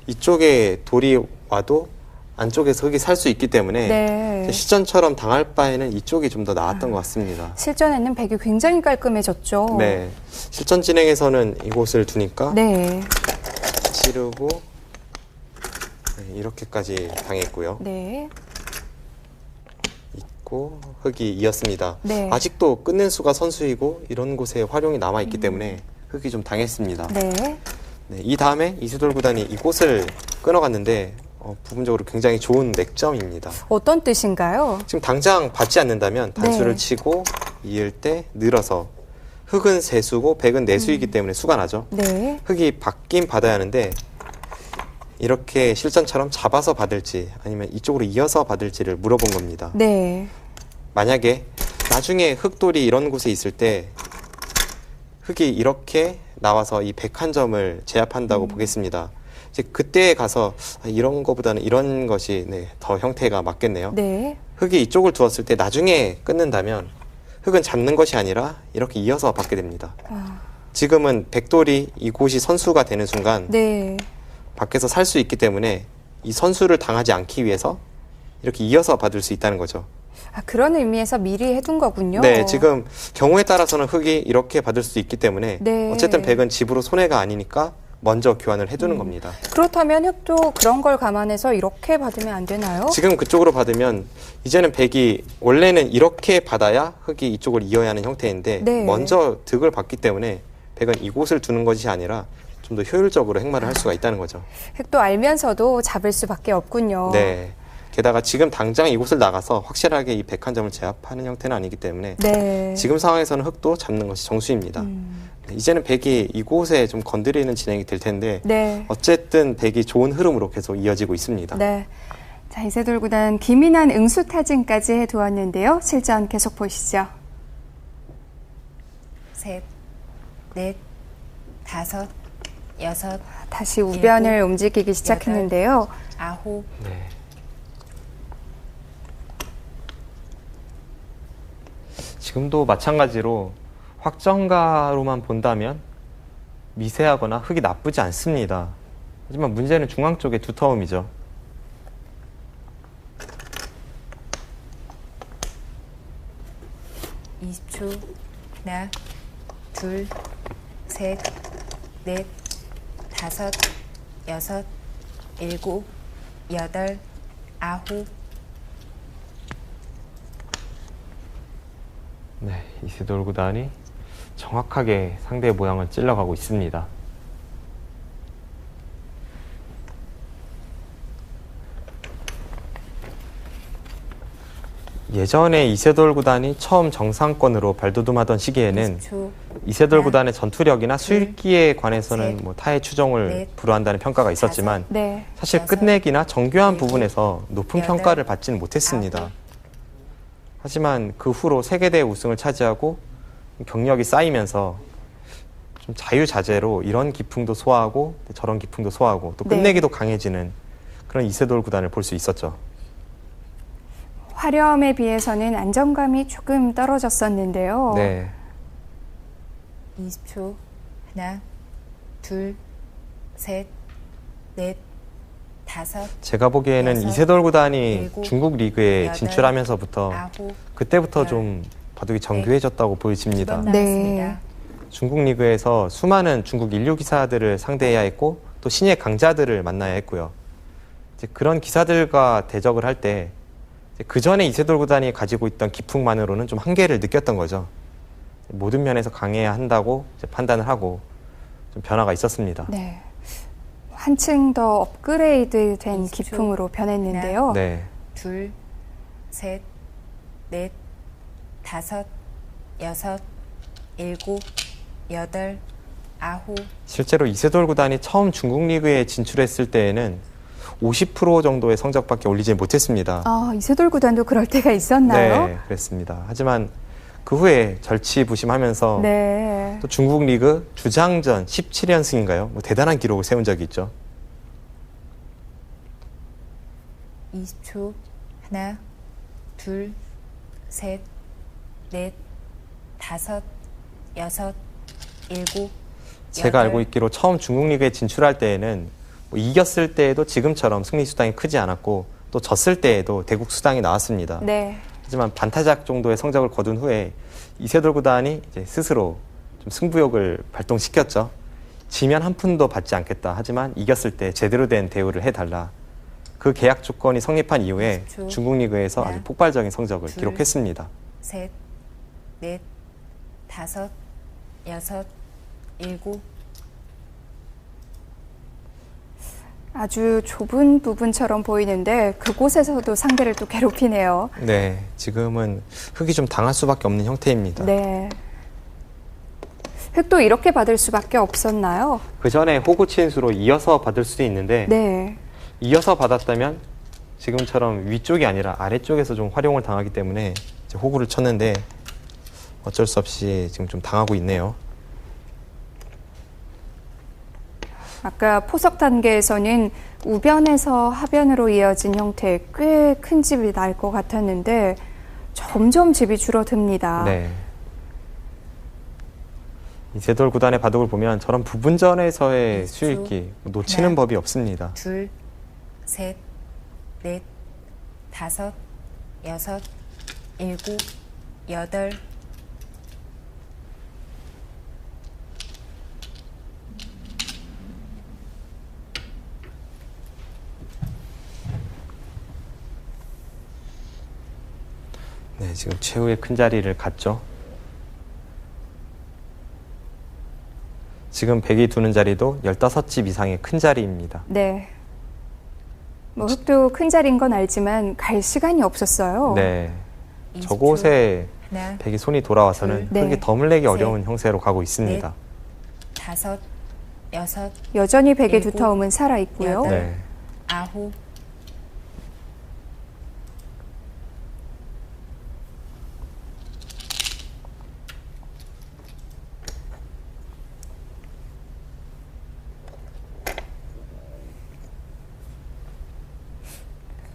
이쪽에 돌이 와도 안쪽에서 흙이 살 수 있기 때문에 네. 실전처럼 당할 바에는 이쪽이 좀 더 나았던 것 같습니다. 실전에는 백이 굉장히 깔끔해졌죠. 네, 실전 진행에서는 이곳을 두니까 네. 치르고 네, 이렇게까지 당했고요. 네. 있고 흙이 이었습니다. 네. 아직도 끊는 수가 선수이고 이런 곳에 활용이 남아 있기 때문에 흙이 좀 당했습니다. 네. 네, 이 다음에 이세돌 구단이 이곳을 끊어갔는데 부분적으로 굉장히 좋은 맥점입니다. 어떤 뜻인가요? 지금 당장 받지 않는다면 단수를 네. 치고 이을 때 늘어서 흙은 세수고 백은 내수이기 때문에 수가 나죠. 네. 흙이 받긴 받아야 하는데 이렇게 실전처럼 잡아서 받을지 아니면 이쪽으로 이어서 받을지를 물어본 겁니다. 네. 만약에 나중에 흙돌이 이런 곳에 있을 때 흙이 이렇게 나와서 이 101점을 제압한다고 보겠습니다. 이제 그때에 가서 이런 거보다는 이런 것이 더 형태가 맞겠네요. 네. 흙이 이쪽을 두었을 때 나중에 끊는다면 흙은 잡는 것이 아니라 이렇게 이어서 받게 됩니다. 지금은 백돌이 이곳이 선수가 되는 순간 네. 밖에서 살 수 있기 때문에 이 선수를 당하지 않기 위해서 이렇게 이어서 받을 수 있다는 거죠. 그런 의미에서 미리 해둔 거군요. 네, 지금 경우에 따라서는 흙이 이렇게 받을 수 있기 때문에 네. 어쨌든 백은 집으로 손해가 아니니까 먼저 교환을 해두는 겁니다. 그렇다면 흙도 그런 걸 감안해서 이렇게 받으면 안 되나요? 지금 그쪽으로 받으면 이제는 백이 원래는 이렇게 받아야 흙이 이쪽을 이어야 하는 형태인데 네. 먼저 득을 받기 때문에 백은 이곳을 두는 것이 아니라 좀 더 효율적으로 행마를 할 수가 있다는 거죠. 흙도 알면서도 잡을 수밖에 없군요. 네. 게다가 지금 당장 이곳을 나가서 확실하게 이 101점을 제압하는 형태는 아니기 때문에 네. 지금 상황에서는 흙도 잡는 것이 정수입니다. 네, 이제는 백이 이곳에 좀 건드리는 진행이 될 텐데 네. 어쨌든 백이 좋은 흐름으로 계속 이어지고 있습니다. 네. 자, 이세돌 구단 기민한 응수타진까지 해두었는데요. 실전 계속 보시죠. 셋, 넷, 다섯, 여섯, 다시 우변을 움직이기 시작했는데요. 아홉. 네. 지금도 마찬가지로 확정가로만 본다면 미세하거나 흙이 나쁘지 않습니다. 하지만 문제는 중앙 쪽의 두터움이죠. (20초) 하나, 둘, 셋, 넷, 다섯, 여섯, 일곱, 여덟, 아홉. 네, 이세돌 구단이 정확하게 상대의 모양을 찔러가고 있습니다. 예전에 이세돌 구단이 처음 정상권으로 발돋움하던 시기에는 20초. 이세돌 하나, 구단의 전투력이나 수익기에 관해서는 셋, 뭐 타의 추정을 넷, 불허한다는 평가가 있었지만 네. 사실 여섯, 끝내기나 정교한 일곱, 부분에서 높은 여덟, 평가를 받지는 못했습니다. 아홉. 하지만 그 후로 세계대회 우승을 차지하고 경력이 쌓이면서 좀 자유자재로 이런 기풍도 소화하고 저런 기풍도 소화하고 또 네. 끝내기도 강해지는 그런 이세돌 구단을 볼 수 있었죠. 화려함에 비해서는 안정감이 조금 떨어졌었는데요. 네. 20초. 하나, 둘, 셋, 넷, 다섯, 제가 보기에는 여섯, 이세돌 구단이 일곱, 중국 리그에 여덟, 진출하면서부터 아홉. 그때부터 열, 좀 바둑이 정교해졌다고 보여집니다. 두 번 네. 남았습니다. 중국 리그에서 수많은 중국 인류 기사들을 상대해야 했고 또 신예 강자들을 만나야 했고요. 이제 그런 기사들과 대적을 할 때 그 전에 이세돌 구단이 가지고 있던 기풍만으로는 좀 한계를 느꼈던 거죠. 모든 면에서 강해야 한다고 이제 판단을 하고 좀 변화가 있었습니다. 네. 한층 더 업그레이드 된 20초. 기풍으로 변했는데요. 네. 둘, 셋, 넷, 다섯, 여섯, 일곱, 여덟, 아홉. 실제로 이세돌 구단이 처음 중국 리그에 진출했을 때에는 50% 정도의 성적밖에 올리지 못했습니다. 아, 이세돌 구단도 그럴 때가 있었나요? 네, 그랬습니다. 하지만 그 후에 절치부심하면서 네. 또 중국 리그 주장전 17연승인가요? 뭐 대단한 기록을 세운 적이 있죠. 20초. 하나, 둘, 셋, 넷, 다섯, 여섯, 일곱. 제가 여덟. 알고 있기로 처음 중국 리그에 진출할 때에는 뭐 이겼을 때에도 지금처럼 승리 수당이 크지 않았고 또 졌을 때에도 대국 수당이 나왔습니다. 네. 하지만 반타작 정도의 성적을 거둔 후에 이세돌 구단이 이제 스스로 좀 승부욕을 발동시켰죠. 지면 한 푼도 받지 않겠다. 하지만 이겼을 때 제대로 된 대우를 해달라. 그 계약 조건이 성립한 이후에 20초. 중국 리그에서 하나, 아주 폭발적인 성적을 둘, 기록했습니다. 셋, 넷, 다섯, 여섯, 일곱. 아주 좁은 부분처럼 보이는데 그곳에서도 상대를 또 괴롭히네요. 네, 지금은 흙이 좀 당할 수밖에 없는 형태입니다. 네. 획도 이렇게 받을 수밖에 없었나요? 그 전에 호구 친수로 이어서 받을 수도 있는데 네. 이어서 받았다면 지금처럼 위쪽이 아니라 아래쪽에서 좀 활용을 당하기 때문에 이제 호구를 쳤는데 어쩔 수 없이 지금 좀 당하고 있네요. 아까 포석 단계에서는 우변에서 하변으로 이어진 형태의 꽤 큰 집이 날 것 같았는데 점점 집이 줄어듭니다. 네. 이세돌 구단의 바둑을 보면 저런 부분전에서의 20초. 수익이 놓치는 하나. 법이 없습니다. 둘, 셋, 넷, 다섯, 여섯, 일곱, 여덟. 네, 지금 최후의 큰 자리를 갔죠. 지금 백이 두는 자리도 15집 이상의 큰 자리입니다. 네. 뭐 흙도 큰 자리인 건 알지만 갈 시간이 없었어요. 네. 20초. 저곳에 하나, 백이 손이 돌아와서는 둘, 흙이 네. 덤을 내기 셋, 어려운 형세로 가고 있습니다. 넷. 다섯, 여섯, 여전히 백의 일곱, 두터움은 살아있고요. 여덟. 네. 아홉.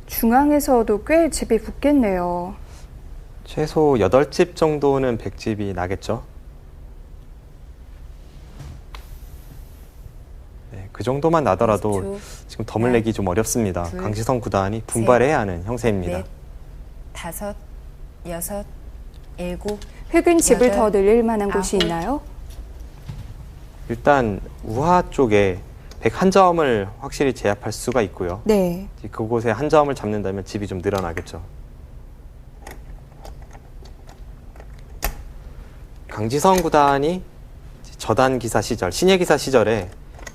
중앙에서도 꽤 집이 붙겠네요. 최소 8집 정도는 백집이 나겠죠. 네, 그 정도만 나더라도 20초. 지금 덤을 하나, 내기 좀 어렵습니다. 둘, 강지성 구단이 분발해야 하는 형세입니다. 넷, 다섯, 여섯, 일곱. 흙은 집을 여덟, 더 늘릴 만한 곳이 아홉. 있나요? 일단 우하 쪽에 백 한 점을 확실히 제압할 수가 있고요. 네. 그곳에 한 점을 잡는다면 집이 좀 늘어나겠죠. 강지성 구단이 저단 기사 시절, 신예 기사 시절에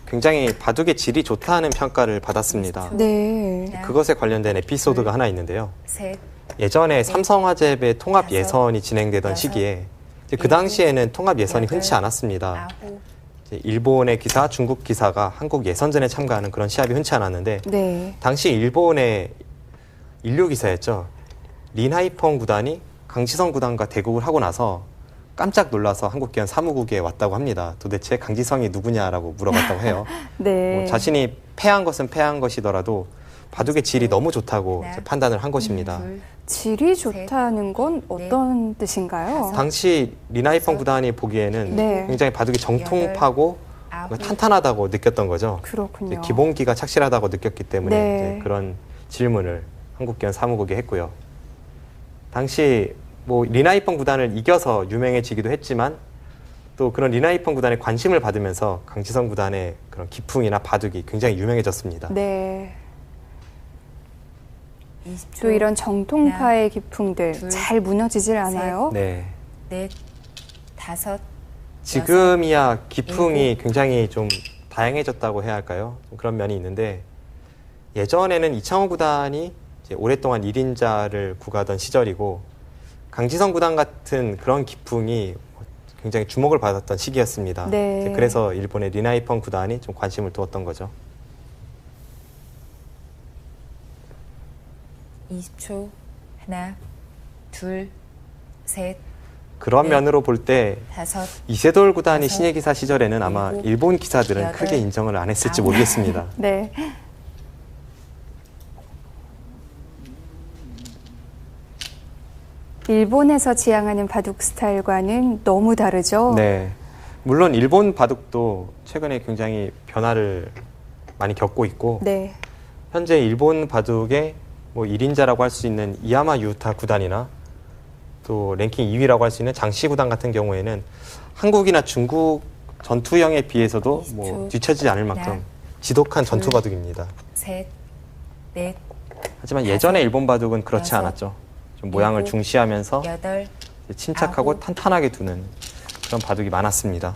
굉장히 바둑의 질이 좋다는 평가를 받았습니다. 네. 그것에 관련된 에피소드가 하나 있는데요. 셋, 예전에 삼성화재배 통합 다섯, 예선이 진행되던 여섯, 시기에 이제 그 당시에는 통합 예선이 여덟, 흔치 않았습니다. 아홉. 이제 일본의 기사, 중국 기사가 한국 예선전에 참가하는 그런 시합이 흔치 않았는데 네. 당시 일본의 인류 기사였죠. 린하이펑 구단이 강지성 구단과 대국을 하고 나서 깜짝 놀라서 한국기원 사무국에 왔다고 합니다. 도대체 강지성이 누구냐라고 물어봤다고 해요. 네. 뭐 자신이 패한 것은 패한 것이더라도 바둑의 질이 너무 좋다고 하나, 이제 판단을 한 것입니다. 둘, 질이 좋다는 건 어떤 뜻인가요? 당시 린하이펑 구단이 보기에는 네. 굉장히 바둑이 정통파고 아홉. 탄탄하다고 느꼈던 거죠. 그렇군요. 이제 기본기가 착실하다고 느꼈기 때문에 네. 이제 그런 질문을 한국기원 사무국에 했고요. 당시 뭐 린하이펑 구단을 이겨서 유명해지기도 했지만 또 그런 리나이펑 구단의 관심을 받으면서 강지성 구단의 그런 기풍이나 바둑이 굉장히 유명해졌습니다. 네. 20초. 또 이런 정통파의 하나, 기풍들 둘, 잘 무너지질 않아요. 네. 넷, 다섯, 지금이야 기풍이 굉장히 좀 다양해졌다고 해야 할까요? 좀 그런 면이 있는데 예전에는 이창호 구단이 이제 오랫동안 1인자를 구가던 시절이고 강지성 구단 같은 그런 기풍이 굉장히 주목을 받았던 시기였습니다. 네. 이제 그래서 일본의 리나이펑 구단이 좀 관심을 두었던 거죠. 20초. 하나, 둘, 셋, 그런 네. 면으로 볼 때 다섯, 이세돌 구단이 다섯, 신예 기사 시절에는 아마 일곱, 일본 기사들은 여덟, 크게 인정을 안 했을지 아홉. 모르겠습니다. 네. 일본에서 지향하는 바둑 스타일과는 너무 다르죠. 네. 물론 일본 바둑도 최근에 굉장히 변화를 많이 겪고 있고 네. 현재 일본 바둑의 뭐 1인자라고 할 수 있는 이야마 유타 구단이나 또 랭킹 2위라고 할 수 있는 장시 구단 같은 경우에는 한국이나 중국 전투형에 비해서도 20초. 뭐 뒤처지지 않을 만큼 하나, 지독한 전투 둘, 바둑입니다. 셋, 넷, 하지만 다섯, 예전의 일본 바둑은 그렇지 여섯, 않았죠. 좀 모양을 일곱, 중시하면서 여덟, 침착하고 아홉. 탄탄하게 두는 그런 바둑이 많았습니다.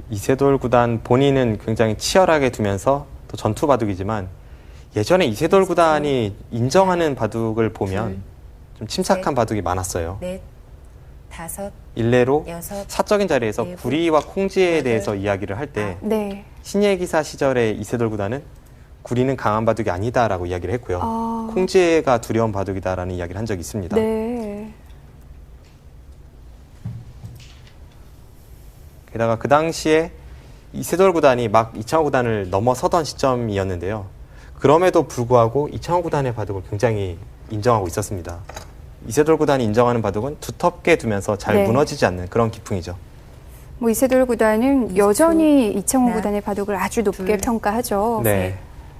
이세돌 구단 본인은 굉장히 치열하게 두면서 또 전투 바둑이지만 예전에 이세돌 구단이 인정하는 바둑을 보면 좀 침착한 셋. 바둑이 많았어요. 넷, 다섯, 일례로 여섯, 사적인 자리에서 일곱, 구리와 콩지에 여덟, 대해서 이야기를 할 때 네. 신예 기사 시절의 이세돌 구단은 구리는 강한 바둑이 아니다라고 이야기를 했고요. 아. 콩지가 두려운 바둑이다라는 이야기를 한 적이 있습니다. 네. 게다가 그 당시에 이세돌 구단이 막 이창호 구단을 넘어서던 시점이었는데요. 그럼에도 불구하고 이창호 구단의 바둑을 굉장히 인정하고 있었습니다. 이세돌 구단이 인정하는 바둑은 두텁게 두면서 잘 네. 무너지지 않는 그런 기풍이죠. 뭐 이세돌 구단은 20초. 여전히 이창호 하나, 구단의 바둑을 아주 높게 둘, 평가하죠. 네,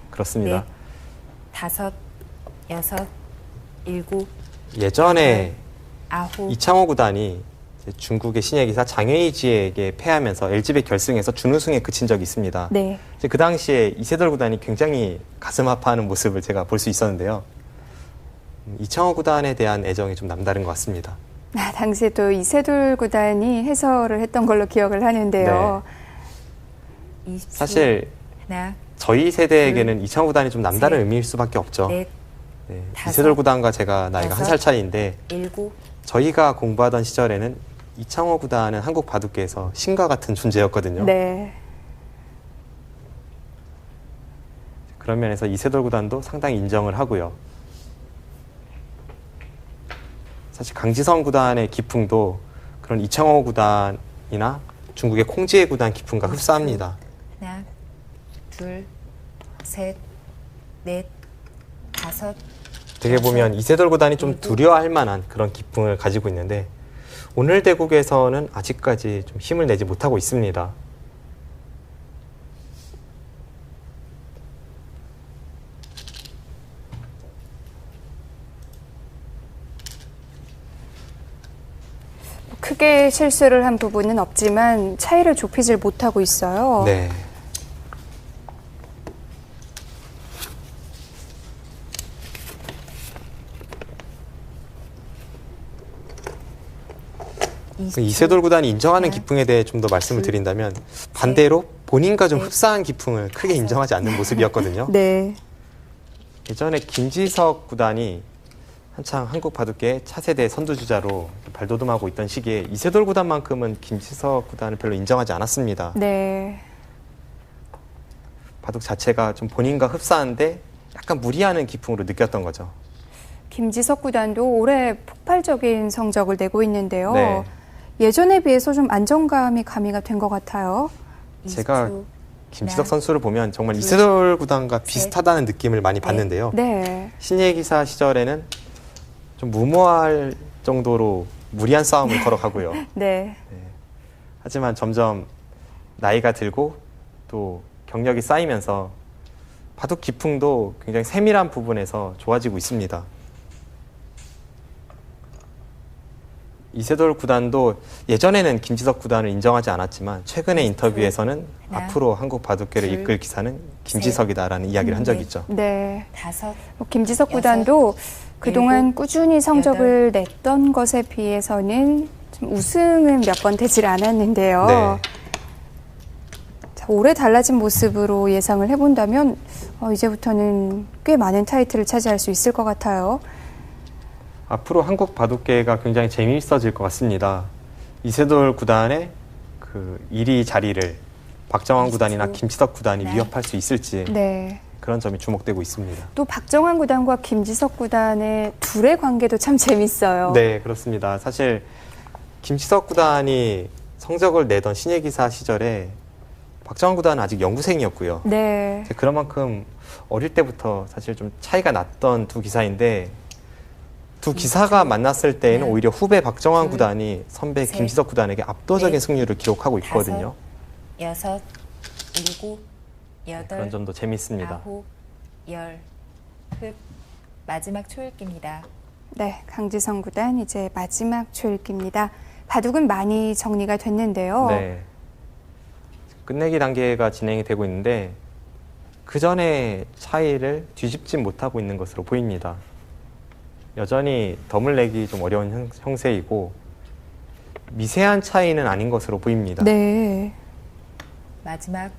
그렇습니다. 넷, 다섯, 여섯, 일곱, 예전에 아홉, 이창호 구단이 이제 중국의 신예 기사 장웨이지에게 패하면서 LG배 결승에서 준우승에 그친 적이 있습니다. 네. 이제 그 당시에 이세돌 구단이 굉장히 가슴 아파하는 모습을 제가 볼 수 있었는데요. 이창호 구단에 대한 애정이 좀 남다른 것 같습니다. 아, 당시에 또 이세돌 구단이 해설을 했던 걸로 기억을 하는데요. 20초. 사실 하나, 저희 세대에게는 이창호 구단이 좀 남다른 셋, 의미일 수밖에 없죠. 넷, 네, 다섯, 이세돌 구단과 제가 나이가 한 여섯, 살 차이인데 일곱, 저희가 공부하던 시절에는 이창호 구단은 한국 바둑계에서 신과 같은 존재였거든요. 네. 그런 면에서 이세돌 구단도 상당히 인정을 하고요. 사실 강지성 구단의 기풍도 그런 이창호 구단이나 중국의 콩지혜 구단 기풍과 흡사합니다. 하나, 둘, 셋, 넷, 다섯, 어떻게 보면 이세돌 구단이 좀 두려워할 만한 그런 기풍을 가지고 있는데 오늘 대국에서는 아직까지 좀 힘을 내지 못하고 있습니다. 크게 실수를 한 부분은 없지만 차이를 좁히질 못하고 있어요. 네. 그 이세돌 구단이 인정하는 기풍에 대해 좀 더 말씀을 드린다면 반대로 본인과 좀 흡사한 기풍을 크게 인정하지 않는 모습이었거든요. 네. 예전에 김지석 구단이 한창 한국 바둑계 차세대 선두주자로 발돋움하고 있던 시기에 이세돌 구단만큼은 김지석 구단을 별로 인정하지 않았습니다. 네. 바둑 자체가 좀 본인과 흡사한데 약간 무리하는 기풍으로 느꼈던 거죠. 김지석 구단도 올해 폭발적인 성적을 내고 있는데요. 네. 예전에 비해서 좀 안정감이 가미가 된 것 같아요. 제가 20초. 김지석 네. 선수를 보면 정말 이세돌 구단과 비슷하다는 느낌을 많이 받는데요. 네. 신예 기사 시절에는 좀 무모할 정도로 무리한 싸움을 걸어가고요. 네. 하지만 점점 나이가 들고 또 경력이 쌓이면서 바둑 기풍도 굉장히 세밀한 부분에서 좋아지고 있습니다. 이세돌 구단도 예전에는 김지석 구단을 인정하지 않았지만 최근의 인터뷰에서는 하나, 앞으로 한국 바둑계를 둘, 이끌 기사는 김지석이다라는 이야기를 한 적이 있죠. 네. 다섯, 김지석 여섯, 구단도 그동안 일곱, 꾸준히 성적을 냈던 것에 비해서는 좀 우승은 몇 번 되질 않았는데요. 네. 자, 올해 달라진 모습으로 예상을 해본다면 이제부터는 꽤 많은 타이틀을 차지할 수 있을 것 같아요. 앞으로 한국 바둑계가 굉장히 재미있어질 것 같습니다. 이세돌 구단의 그 1위 자리를 박정환 구단이나 김지석 구단이 네. 위협할 수 있을지 네. 그런 점이 주목되고 있습니다. 또 박정환 구단과 김지석 구단의 둘의 관계도 참 재밌어요. 네, 그렇습니다. 사실 김지석 구단이 성적을 내던 신예기사 시절에 박정환 구단은 아직 연구생이었고요. 네. 그런 만큼 어릴 때부터 사실 좀 차이가 났던 두 기사인데 두 기사가 만났을 때에는 네. 오히려 후배 박정환 둘, 구단이 선배 셋, 김지석 구단에게 압도적인 넷, 승률을 기록하고 있거든요. 여섯, 일곱, 그런 여덟, 점도 재미있습니다. 아홉, 열, 흑, 마지막 초읽기입니다. 네, 강지성 구단 이제 마지막 초읽기입니다. 바둑은 많이 정리가 됐는데요. 네. 끝내기 단계가 진행이 되고 있는데 그 전에 차이를 뒤집지 못하고 있는 것으로 보입니다. 여전히 덤을 내기 좀 어려운 형세이고 미세한 차이는 아닌 것으로 보입니다. 네. 마지막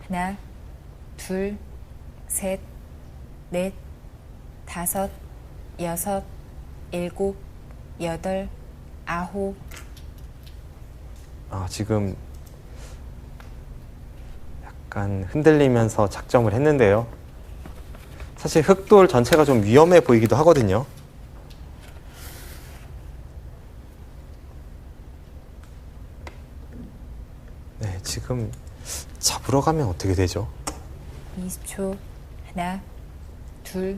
하나, 둘, 셋, 넷, 다섯, 여섯, 일곱, 여덟, 아홉. 지금 약간 흔들리면서 작점을 했는데요. 사실 흑돌 전체가 좀 위험해 보이기도 하거든요. 네, 지금 잡으러 가면 어떻게 되죠? 20초. 하나, 둘,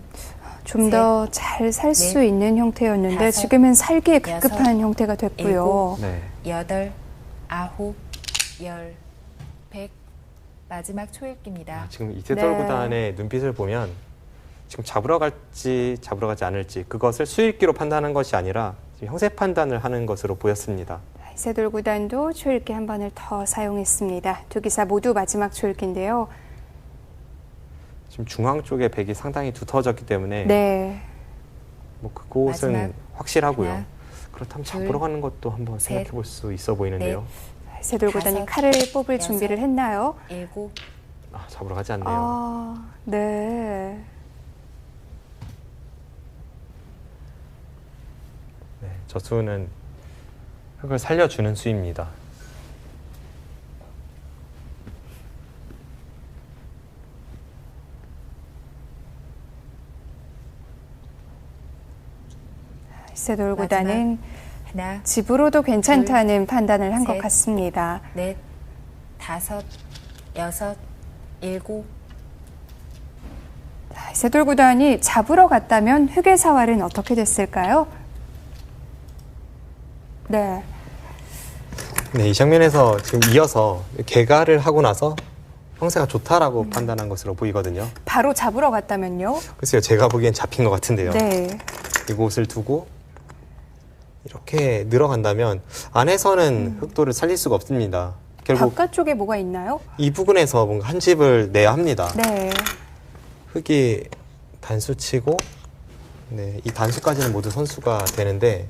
좀 더 잘 살 수 넷, 있는 형태였는데 다섯, 지금은 살기에 급급한 여섯, 형태가 됐고요. 일곱. 네. 여덟, 아홉, 열, 백. 마지막 초읽기입니다. 지금 이세돌 네. 구단의 눈빛을 보면 지금 잡으러 갈지 잡으러 가지 않을지 그것을 수익기로 판단하는 것이 아니라 지금 형세 판단을 하는 것으로 보였습니다. 이세돌 구단도 초읽기 한 번을 더 사용했습니다. 두 기사 모두 마지막 초읽기인데요. 지금 중앙 쪽에 백이 상당히 두터워졌기 때문에 네. 뭐 그곳은 마지막 확실하고요. 하나, 그렇다면 둘, 잡으러 가는 것도 한번 셋, 생각해 볼 수 있어 보이는데요. 이세돌 구단이 다섯, 칼을 뽑을 여섯, 준비를 했나요? 일곱, 잡으러 가지 않네요. 네. 네, 저 수는 흙을 살려주는 수입니다. 이세돌 구단은 하나, 집으로도 괜찮다는 판단을 한 것 셋, 같습니다. 넷, 다섯, 여섯, 일곱. 이세돌 구단이 잡으러 갔다면 흑의 사활은 어떻게 됐을까요? 네. 네, 이 장면에서 지금 이어서 개가를 하고 나서 형세가 좋다라고 판단한 것으로 보이거든요. 바로 잡으러 갔다면요? 글쎄요, 제가 보기엔 잡힌 것 같은데요. 네. 이곳을 두고 이렇게 늘어간다면 안에서는 흑돌을 살릴 수가 없습니다. 결국 바깥쪽에 뭐가 있나요? 이 부분에서 뭔가 한 집을 내야 합니다. 네. 흑이 단수치고 네, 이 단수까지는 모두 선수가 되는데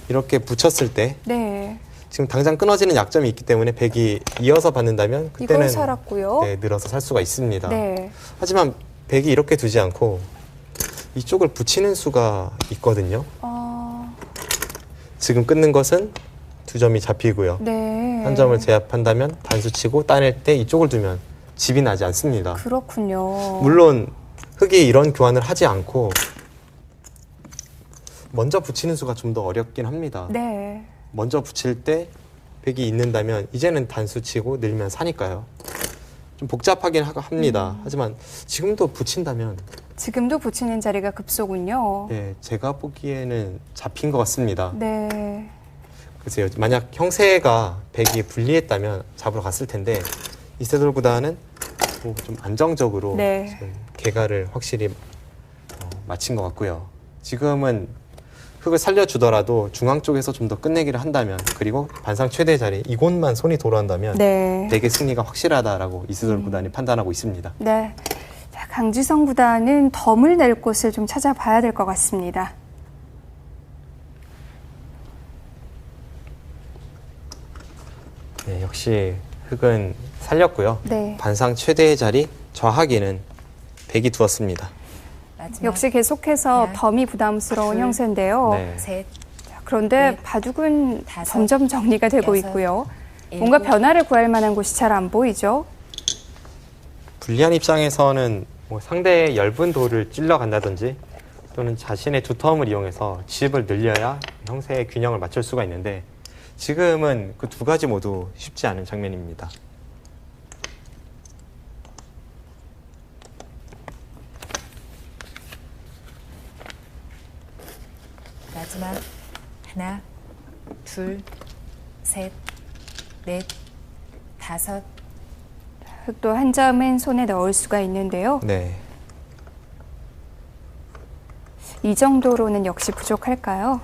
이렇게 붙였을 때 네. 지금 당장 끊어지는 약점이 있기 때문에 백이 이어서 받는다면 그때는 이걸 살았고요. 네, 늘어서 살 수가 있습니다. 네. 하지만 백이 이렇게 두지 않고 이쪽을 붙이는 수가 있거든요. 지금 끊는 것은 두 점이 잡히고요. 네. 한 점을 제압한다면 단수치고 따낼 때 이쪽을 두면 집이 나지 않습니다. 그렇군요. 물론 흑이 이런 교환을 하지 않고 먼저 붙이는 수가 좀 더 어렵긴 합니다. 네. 먼저 붙일 때 백이 있는다면 이제는 단수치고 늘면 사니까요. 좀 복잡하긴 합니다. 하지만 지금도 붙인다면 지금도 붙이는 자리가 급소군요. 제가 보기에는 잡힌 것 같습니다. 네. 글쎄요, 만약 형세가 백이 불리했다면 잡으러 갔을 텐데 이세돌 구단은 좀 안정적으로 네. 지금 개가를 확실히 마친 것 같고요. 지금은 흙을 살려주더라도 중앙 쪽에서 좀 더 끝내기를 한다면, 그리고 반상 최대 자리 이곳만 손이 돌아온다면 네. 백의 승리가 확실하다라고 이세돌 구단이 판단하고 있습니다. 네. 자, 강지성 구단은 덤을 낼 곳을 좀 찾아봐야 될 것 같습니다. 네, 역시 흙은 살렸고요. 네. 반상 최대의 자리 좌하기는 백이 두었습니다. 마지막 역시 계속해서 네. 덤이 부담스러운 둘, 형세인데요. 네. 셋, 자, 그런데 넷, 바둑은 다섯, 점점 정리가 되고 여섯, 있고요. 뭔가 일곱. 변화를 구할 만한 곳이 잘 안 보이죠. 불리한 입장에서는 뭐 상대의 엷은 돌을 찔러 간다든지 또는 자신의 두터움을 이용해서 지집을 늘려야 형세의 균형을 맞출 수가 있는데, 지금은 그 두 가지 모두 쉽지 않은 장면입니다. 마지막 하나, 둘, 셋, 넷, 다섯. 흙도 한 점은 손에 넣을 수가 있는데요. 네. 이 정도로는 역시 부족할까요?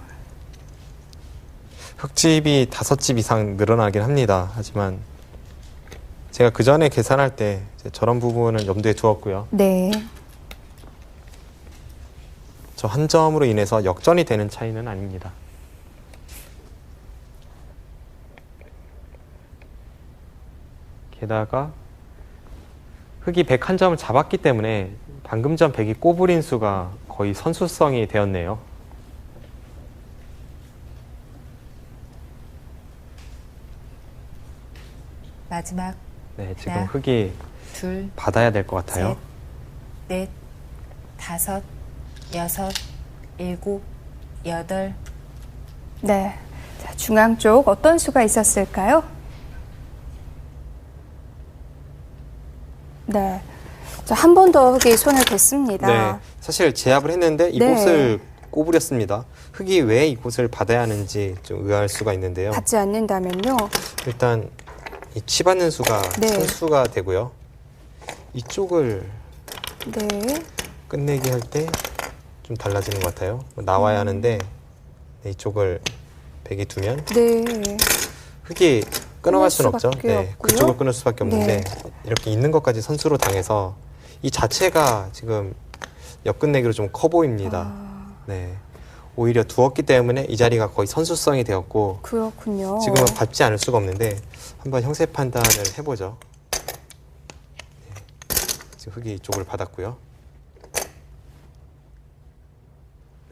흙집이 5집 이상 늘어나긴 합니다. 하지만 제가 그 전에 계산할 때 이제 저런 부분은 염두에 두었고요. 네. 저 한 점으로 인해서 역전이 되는 차이는 아닙니다. 게다가 흙이 101점을 잡았기 때문에 방금 전 백이 꼬부린 수가 거의 선수성이 되었네요. 마지막 네, 지금 하나, 흙이 둘, 받아야 될 것 같아요. 셋, 넷, 다섯, 여섯, 일곱, 여덟. 네. 자, 중앙 쪽 어떤 수가 있었을까요? 네. 한 번 더 흙이 손을 댔습니다. 네, 사실 제압을 했는데 이곳을 꼬부렸습니다. 흙이 왜 이곳을 받아야 하는지 좀 의아할 수가 있는데요. 받지 않는다면요. 일단 이 치받는 수가 네. 선수가 되고요. 이쪽을 네. 끝내기 할 때 좀 달라지는 것 같아요. 나와야 하는데 이쪽을 백이 두면 네. 흙이 끊어갈 수는 없죠. 수밖에 네, 없고요. 그쪽을 끊을 수밖에 없는데 네. 이렇게 있는 것까지 선수로 당해서 이 자체가 지금 역끝내기로 좀 커 보입니다. 네, 오히려 두었기 때문에 이 자리가 거의 선수성이 되었고 그렇군요. 지금은 밟지 않을 수가 없는데 한번 형세 판단을 해보죠. 네, 지금 흙이 이쪽을 받았고요.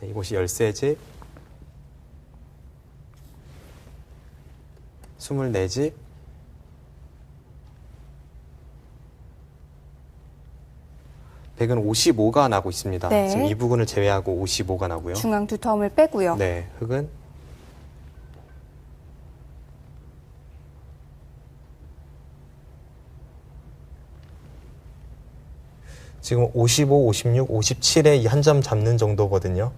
네, 이곳이 13집, 24집, 백은 55가 나고 있습니다. 네. 지금 이 부분을 제외하고 55가 나고요. 중앙 두터움을 빼고요. 네, 흙은 지금 55, 56, 57에 이 한 점 잡는 정도거든요.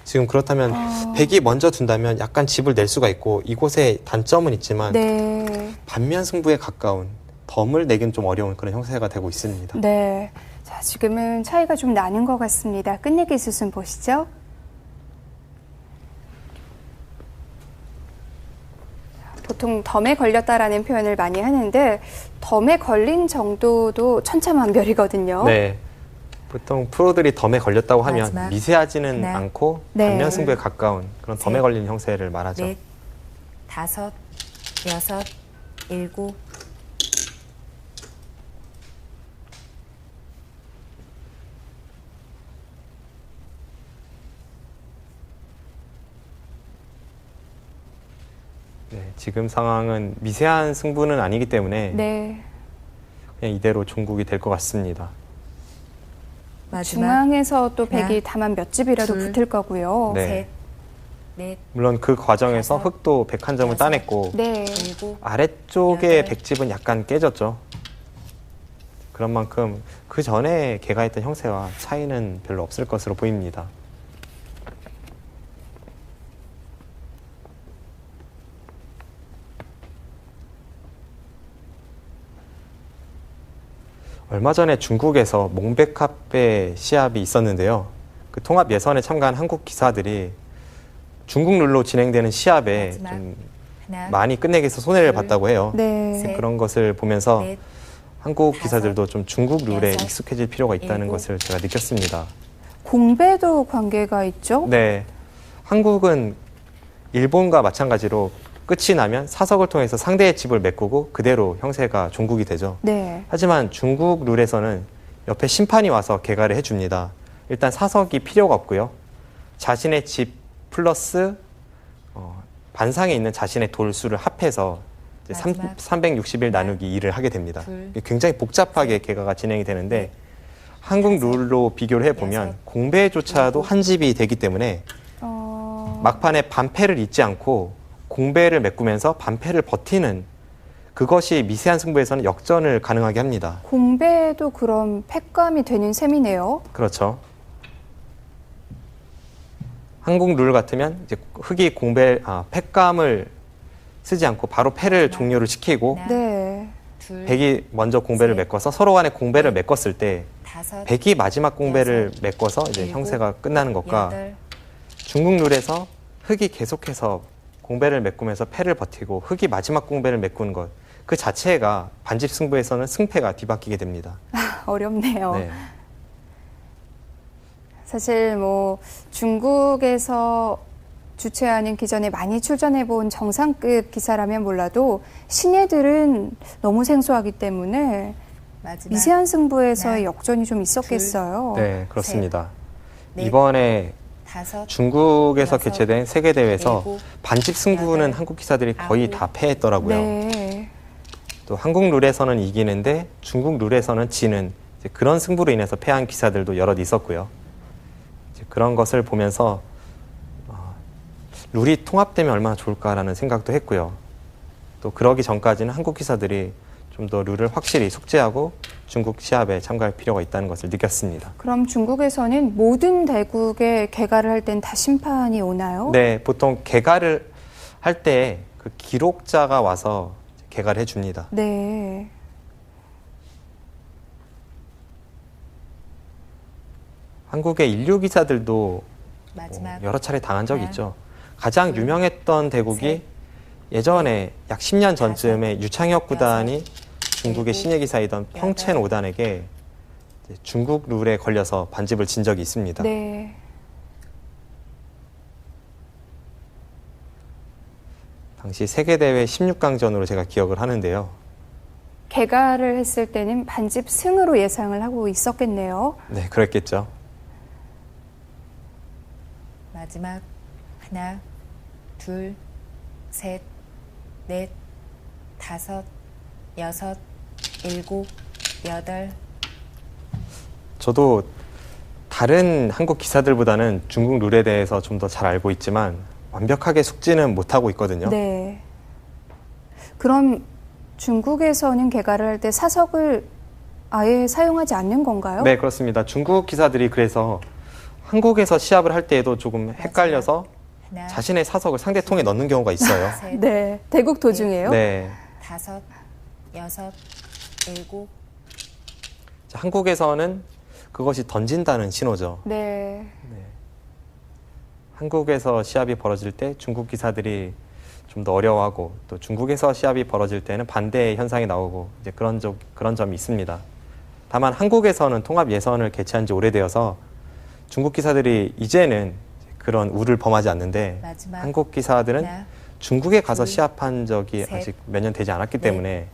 지금 그렇다면 백이 먼저 둔다면 약간 집을 낼 수가 있고 이곳에 단점은 있지만 네. 반면 승부에 가까운 덤을 내긴 좀 어려운 그런 형세가 되고 있습니다. 네. 자, 지금은 차이가 좀 나는 것 같습니다. 끝내기 수순 보시죠. 보통 덤에 걸렸다라는 표현을 많이 하는데 덤에 걸린 정도도 천차만별이거든요. 네. 보통 프로들이 덤에 걸렸다고 하면 마지막. 미세하지는 하나. 않고 네. 반면 승부에 가까운 그런 덤에 셋. 걸린 형세를 말하죠. 넷, 다섯, 여섯, 일곱. 네, 지금 상황은 미세한 승부는 아니기 때문에 네. 그냥 이대로 종국이 될 것 같습니다. 마지막 중앙에서 또 하나, 백이 다만 몇 집이라도 둘, 붙을 거고요. 네. 셋, 넷, 물론 그 과정에서 다섯, 흙도 101점을 여섯. 따냈고 네. 일곱. 아래쪽의 여덟. 백집은 약간 깨졌죠. 그런 만큼 그 전에 개가했던 형세와 차이는 별로 없을 것으로 보입니다. 얼마 전에 중국에서 몽백카페 시합이 있었는데요. 그 통합 예선에 참가한 한국 기사들이 중국 룰로 진행되는 시합에 마지막. 좀 하나, 많이 끝내기 위해서 손해를 둘, 봤다고 해요. 네. 셋, 그런 것을 보면서 넷, 한국 다섯, 기사들도 좀 중국 룰에 여섯, 익숙해질 필요가 있다는 일곱. 것을 제가 느꼈습니다. 공배도 관계가 있죠? 네, 한국은 일본과 마찬가지로 끝이 나면 사석을 통해서 상대의 집을 메꾸고 그대로 형세가 종국이 되죠. 네. 하지만 중국 룰에서는 옆에 심판이 와서 개가를 해줍니다. 일단 사석이 필요가 없고요. 자신의 집 플러스 반상에 있는 자신의 돌수를 합해서 이제 마지막. 360일 나누기 2를 하게 됩니다. 둘, 굉장히 복잡하게 셋, 개가가 진행이 되는데 넷, 한국 다섯, 룰로 비교를 해보면 여섯, 공배조차도 일곱. 한 집이 되기 때문에 어, 막판에 반패를 잊지 않고 공배를 메꾸면서 반패를 버티는 그것이 미세한 승부에서는 역전을 가능하게 합니다. 공배도 그럼 패감이 되는 셈이네요. 그렇죠. 한국 룰 같으면 이제 흑이 패감을 쓰지 않고 바로 패를 종료를 시키고 하나, 네. 둘, 백이 먼저 공배를 셋, 메꿔서 서로 간에 공배를 메꿨을 때 다섯, 백이 마지막 공배를 여섯, 메꿔서 이제 일곱, 형세가 끝나는 것과 여덟, 중국 룰에서 흑이 계속해서 공배를 메꾸면서 패를 버티고 흑이 마지막 공배를 메꾸는 것 그 자체가 반집 승부에서는 승패가 뒤바뀌게 됩니다. 어렵네요. 네. 사실 뭐 중국에서 주최하는 기전에 많이 출전해 본 정상급 기사라면 몰라도 신예들은 너무 생소하기 때문에 마지막. 미세한 승부에서의 하나, 역전이 좀 있었겠어요. 네, 그렇습니다. 넷, 이번에 다섯, 중국에서 여섯, 개최된 세계대회에서 일곱, 반집 승부는 여덟, 한국 기사들이 거의 아홉. 다 패했더라고요. 네. 또 한국 룰에서는 이기는데 중국 룰에서는 지는 이제 그런 승부로 인해서 패한 기사들도 여럿 있었고요. 이제 그런 것을 보면서 룰이 통합되면 얼마나 좋을까라는 생각도 했고요. 또 그러기 전까지는 한국 기사들이 좀 더 룰을 확실히 숙지하고 중국 시합에 참가할 필요가 있다는 것을 느꼈습니다. 그럼 중국에서는 모든 대국에 개가를 할 땐 다 심판이 오나요? 네, 보통 개가를 할 때 그 기록자가 와서 개가를 해줍니다. 네. 한국의 인류 기사들도 마지막. 여러 차례 당한 적이 하나, 있죠. 가장 둘, 유명했던 대국이 셋, 예전에 약 10년 전쯤에 다섯, 유창혁 구단이 중국의 일곱, 신예 기사이던 펑첸 여덟. 5단에게 중국 룰에 걸려서 반집을 진 적이 있습니다. 네. 당시 세계대회 16강전으로 제가 기억을 하는데요. 개가를 했을 때는 반집 승으로 예상을 하고 있었겠네요. 네, 그랬겠죠. 마지막. 하나, 둘, 셋, 넷, 다섯, 여섯, 일곱, 여덟. 저도 다른 한국 기사들보다는 중국 룰에 대해서 좀 더 잘 알고 있지만 완벽하게 숙지는 못하고 있거든요. 네. 그럼 중국에서는 개가를 할 때 사석을 아예 사용하지 않는 건가요? 네, 그렇습니다. 중국 기사들이 그래서 한국에서 시합을 할 때에도 조금 헷갈려서 하나, 자신의 사석을 상대 통에 넣는 경우가 있어요. 셋, 네. 대국 도중에요? 네. 다섯, 여섯, 일곱. 자, 한국에서는 그것이 던진다는 신호죠. 네. 한국에서 시합이 벌어질 때 중국 기사들이 좀 더 어려워하고 또 중국에서 시합이 벌어질 때는 반대의 현상이 나오고 이제 그런 점이 있습니다. 다만 한국에서는 통합 예선을 개최한 지 오래되어서 중국 기사들이 이제는 그런 우를 범하지 않는데 마지막. 한국 기사들은 하나, 중국에 가서 둘, 시합한 적이 셋, 아직 몇 년 되지 않았기 넷, 때문에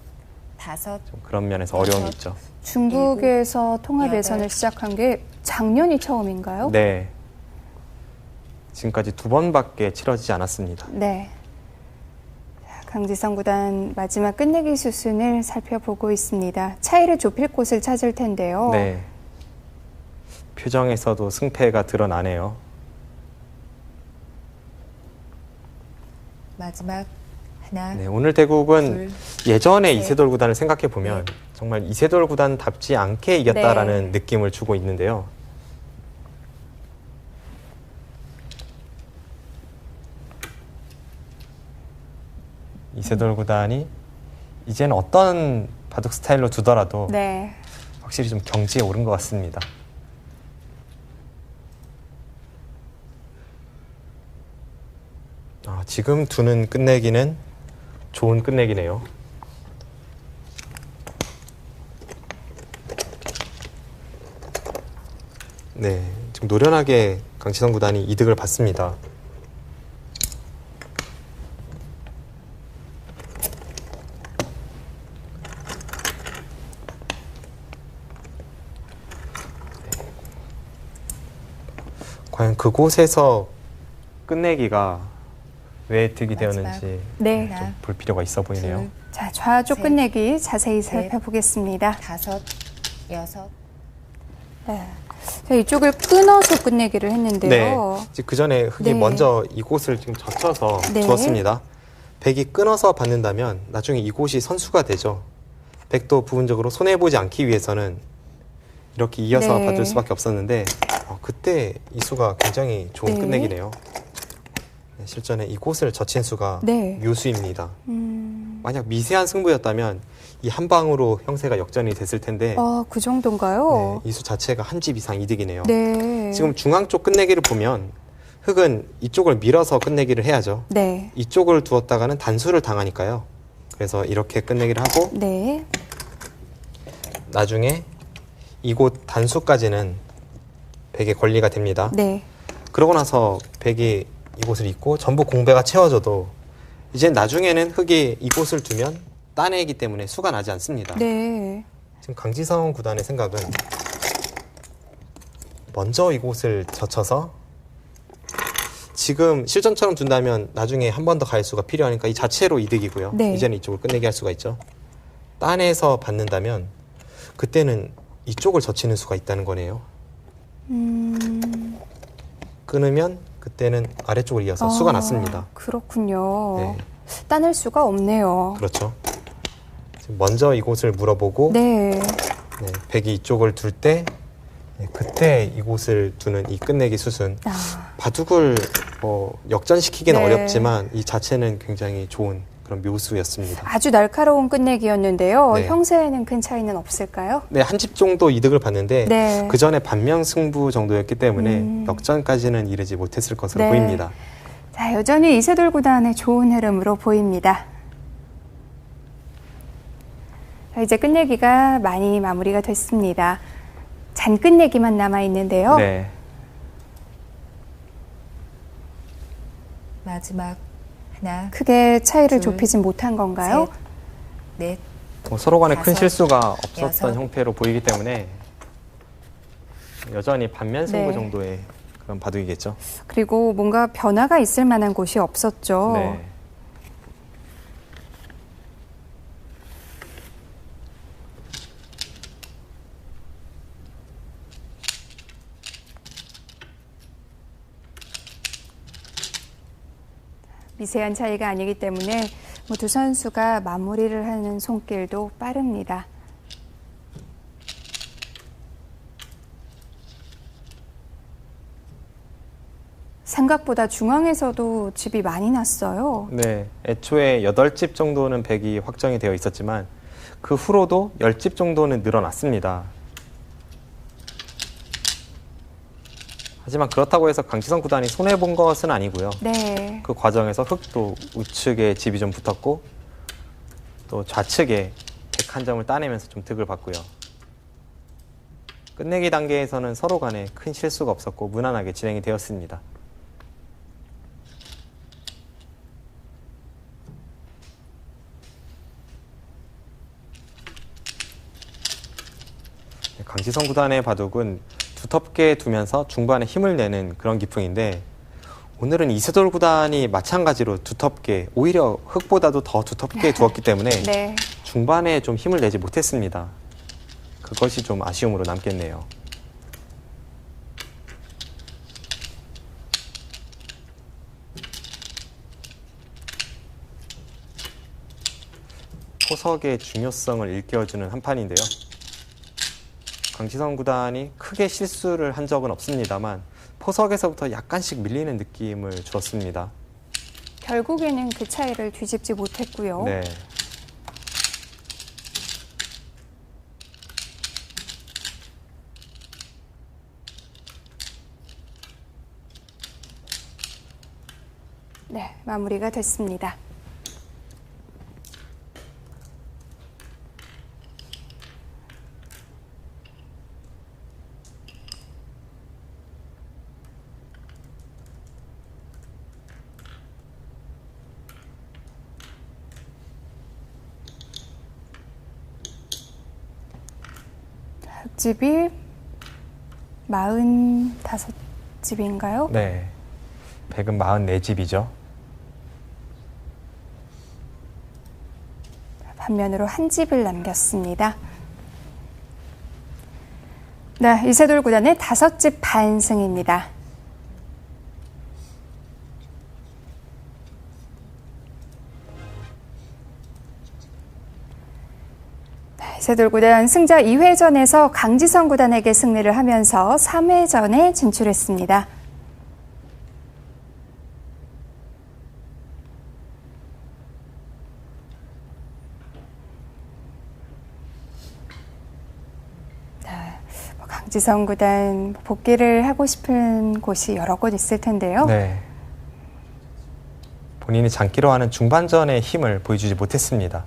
다섯, 좀 그런 면에서 어려움이 여섯. 있죠. 중국에서 통합 여덟. 예선을 시작한 게 작년이 처음인가요? 네. 지금까지 2번밖에 치러지지 않았습니다. 네. 자, 강지성 구단 마지막 끝내기 수순을 살펴보고 있습니다. 차이를 좁힐 곳을 찾을 텐데요. 네. 표정에서도 승패가 드러나네요. 마지막. 하나, 네, 오늘 대국은 둘, 예전에 셋, 이세돌 구단을 생각해 보면 정말 이세돌 구단답지 않게 이겼다라는 느낌을 주고 있는데요. 이세돌 구단이 이제는 어떤 바둑 스타일로 두더라도 네. 확실히 좀 경지에 오른 것 같습니다. 지금 두는 끝내기는 좋은 끝내기네요. 네, 지금 노련하게 강지성 구단이 이득을 봤습니다. 과연 그곳에서 끝내기가 왜 득이 되었는지 네. 좀 볼 필요가 있어 보이네요. 자, 좌쪽 셋, 끝내기 자세히 넷, 살펴보겠습니다. 5, 6. 네. 자, 이쪽을 끊어서 끝내기를 했는데요. 네, 그 전에 흑이 네. 먼저 이곳을 지금 젖혀서 네. 주었습니다. 백이 끊어서 받는다면 나중에 이곳이 선수가 되죠. 백도 부분적으로 손해보지 않기 위해서는 이렇게 이어서 네. 받을 수밖에 없었는데 그때 이 수가 굉장히 좋은 네. 끝내기네요. 네, 실전에 이곳을 젖힌 수가 네. 묘수입니다. 만약 미세한 승부였다면 이 한 방으로 형세가 역전이 됐을 텐데 그 정도인가요? 이 수 자체가 한 집 이상 이득이네요. 네. 지금 중앙 쪽 끝내기를 보면 흑은 이쪽을 밀어서 끝내기를 해야죠. 네. 이쪽을 두었다가는 단수를 당하니까요. 그래서 이렇게 끝내기를 하고 네. 나중에 이곳 단수까지는 백의 권리가 됩니다. 네. 그러고 나서 백이 이곳을 잇고 전부 공배가 채워져도 이제 나중에는 흑이 이곳을 두면 따내기 때문에 수가 나지 않습니다. 네. 지금 강지성 구단의 생각은 먼저 이곳을 젖혀서 지금 실전처럼 둔다면 나중에 한 번 더 갈 수가 필요하니까 이 자체로 이득이고요. 네. 이제는 이쪽을 끝내게 할 수가 있죠. 따내서 받는다면 그때는 이쪽을 젖히는 수가 있다는 거네요. 끊으면 그때는 아래쪽을 이어서 수가 났습니다. 그렇군요. 네. 따낼 수가 없네요. 그렇죠. 지금 먼저 이곳을 물어보고 네. 백이 이쪽을 둘 때 그때 이곳을 두는 이 끝내기 수순 바둑을 역전시키기는 네. 어렵지만 이 자체는 굉장히 좋은 그런 묘수였습니다. 아주 날카로운 끝내기였는데요. 네. 형세에는 큰 차이는 없을까요? 네, 한 집 정도 이득을 봤는데 네. 그 전에 반명승부 정도였기 때문에 역전까지는 이르지 못했을 것으로 네. 보입니다. 자, 여전히 이세돌 구단의 좋은 흐름으로 보입니다. 자, 이제 끝내기가 많이 마무리가 됐습니다. 잔 끝내기만 남아 있는데요. 네. 마지막 하나, 크게 차이를 둘, 좁히진 못한 건가요? 넷, 서로 간에 큰 5, 실수가 없었던 6. 형태로 보이기 때문에 여전히 반면승부 네. 정도의 그런 바둑이겠죠. 그리고 뭔가 변화가 있을 만한 곳이 없었죠. 네. 미세한 차이가 아니기 때문에 두 선수가 마무리를 하는 손길도 빠릅니다. 생각보다 중앙에서도 집이 많이 났어요. 네, 애초에 8집 정도는 백이 확정이 되어 있었지만 그 후로도 10집 정도는 늘어났습니다. 하지만 그렇다고 해서 강지성 구단이 손해본 것은 아니고요. 네. 그 과정에서 흑도 우측에 집이 좀 붙었고 또 좌측에 백 한 점을 따내면서 좀 득을 봤고요. 끝내기 단계에서는 서로 간에 큰 실수가 없었고 무난하게 진행이 되었습니다. 강지성 구단의 바둑은 두텁게 두면서 중반에 힘을 내는 그런 기풍인데 오늘은 이세돌 구단이 마찬가지로 두텁게 오히려 흑보다도 더 두텁게 두었기 때문에 네. 중반에 좀 힘을 내지 못했습니다. 그것이 좀 아쉬움으로 남겠네요. 포석의 중요성을 일깨워주는 한 판인데요. 강지성 구단이 크게 실수를 한 적은 없습니다만 포석에서부터 약간씩 밀리는 느낌을 주었습니다. 결국에는 그 차이를 뒤집지 못했고요. 네. 네, 마무리가 됐습니다. 흑집이 45집인가요? 네. 144집이죠. 반면으로 한 집을 남겼습니다. 네, 이세돌 구단의 5집 반승입니다. 이세돌 구단 승자 2회전에서 강지성 구단에게 승리를 하면서 3회전에 진출했습니다. 강지성 구단 복귀를 하고 싶은 곳이 여러 곳 있을 텐데요. 네. 본인이 장기로 하는 중반전의 힘을 보여주지 못했습니다.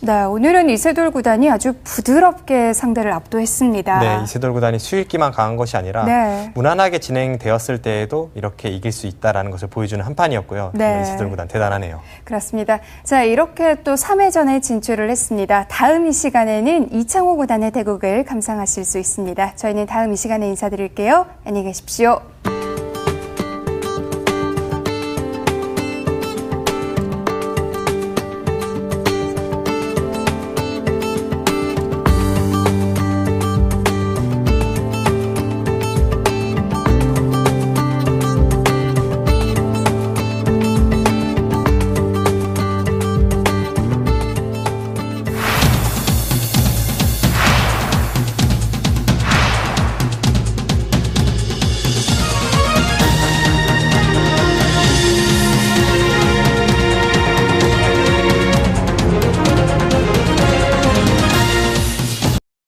네, 오늘은 이세돌 구단이 아주 부드럽게 상대를 압도했습니다. 네, 이세돌 구단이 수익기만 강한 것이 아니라 네. 무난하게 진행되었을 때에도 이렇게 이길 수 있다는 것을 보여주는 한 판이었고요. 네. 정말 이세돌 구단 대단하네요. 그렇습니다. 자, 이렇게 또 3회전에 진출을 했습니다. 다음 이 시간에는 이창호 구단의 대국을 감상하실 수 있습니다. 저희는 다음 이 시간에 인사드릴게요. 안녕히 계십시오.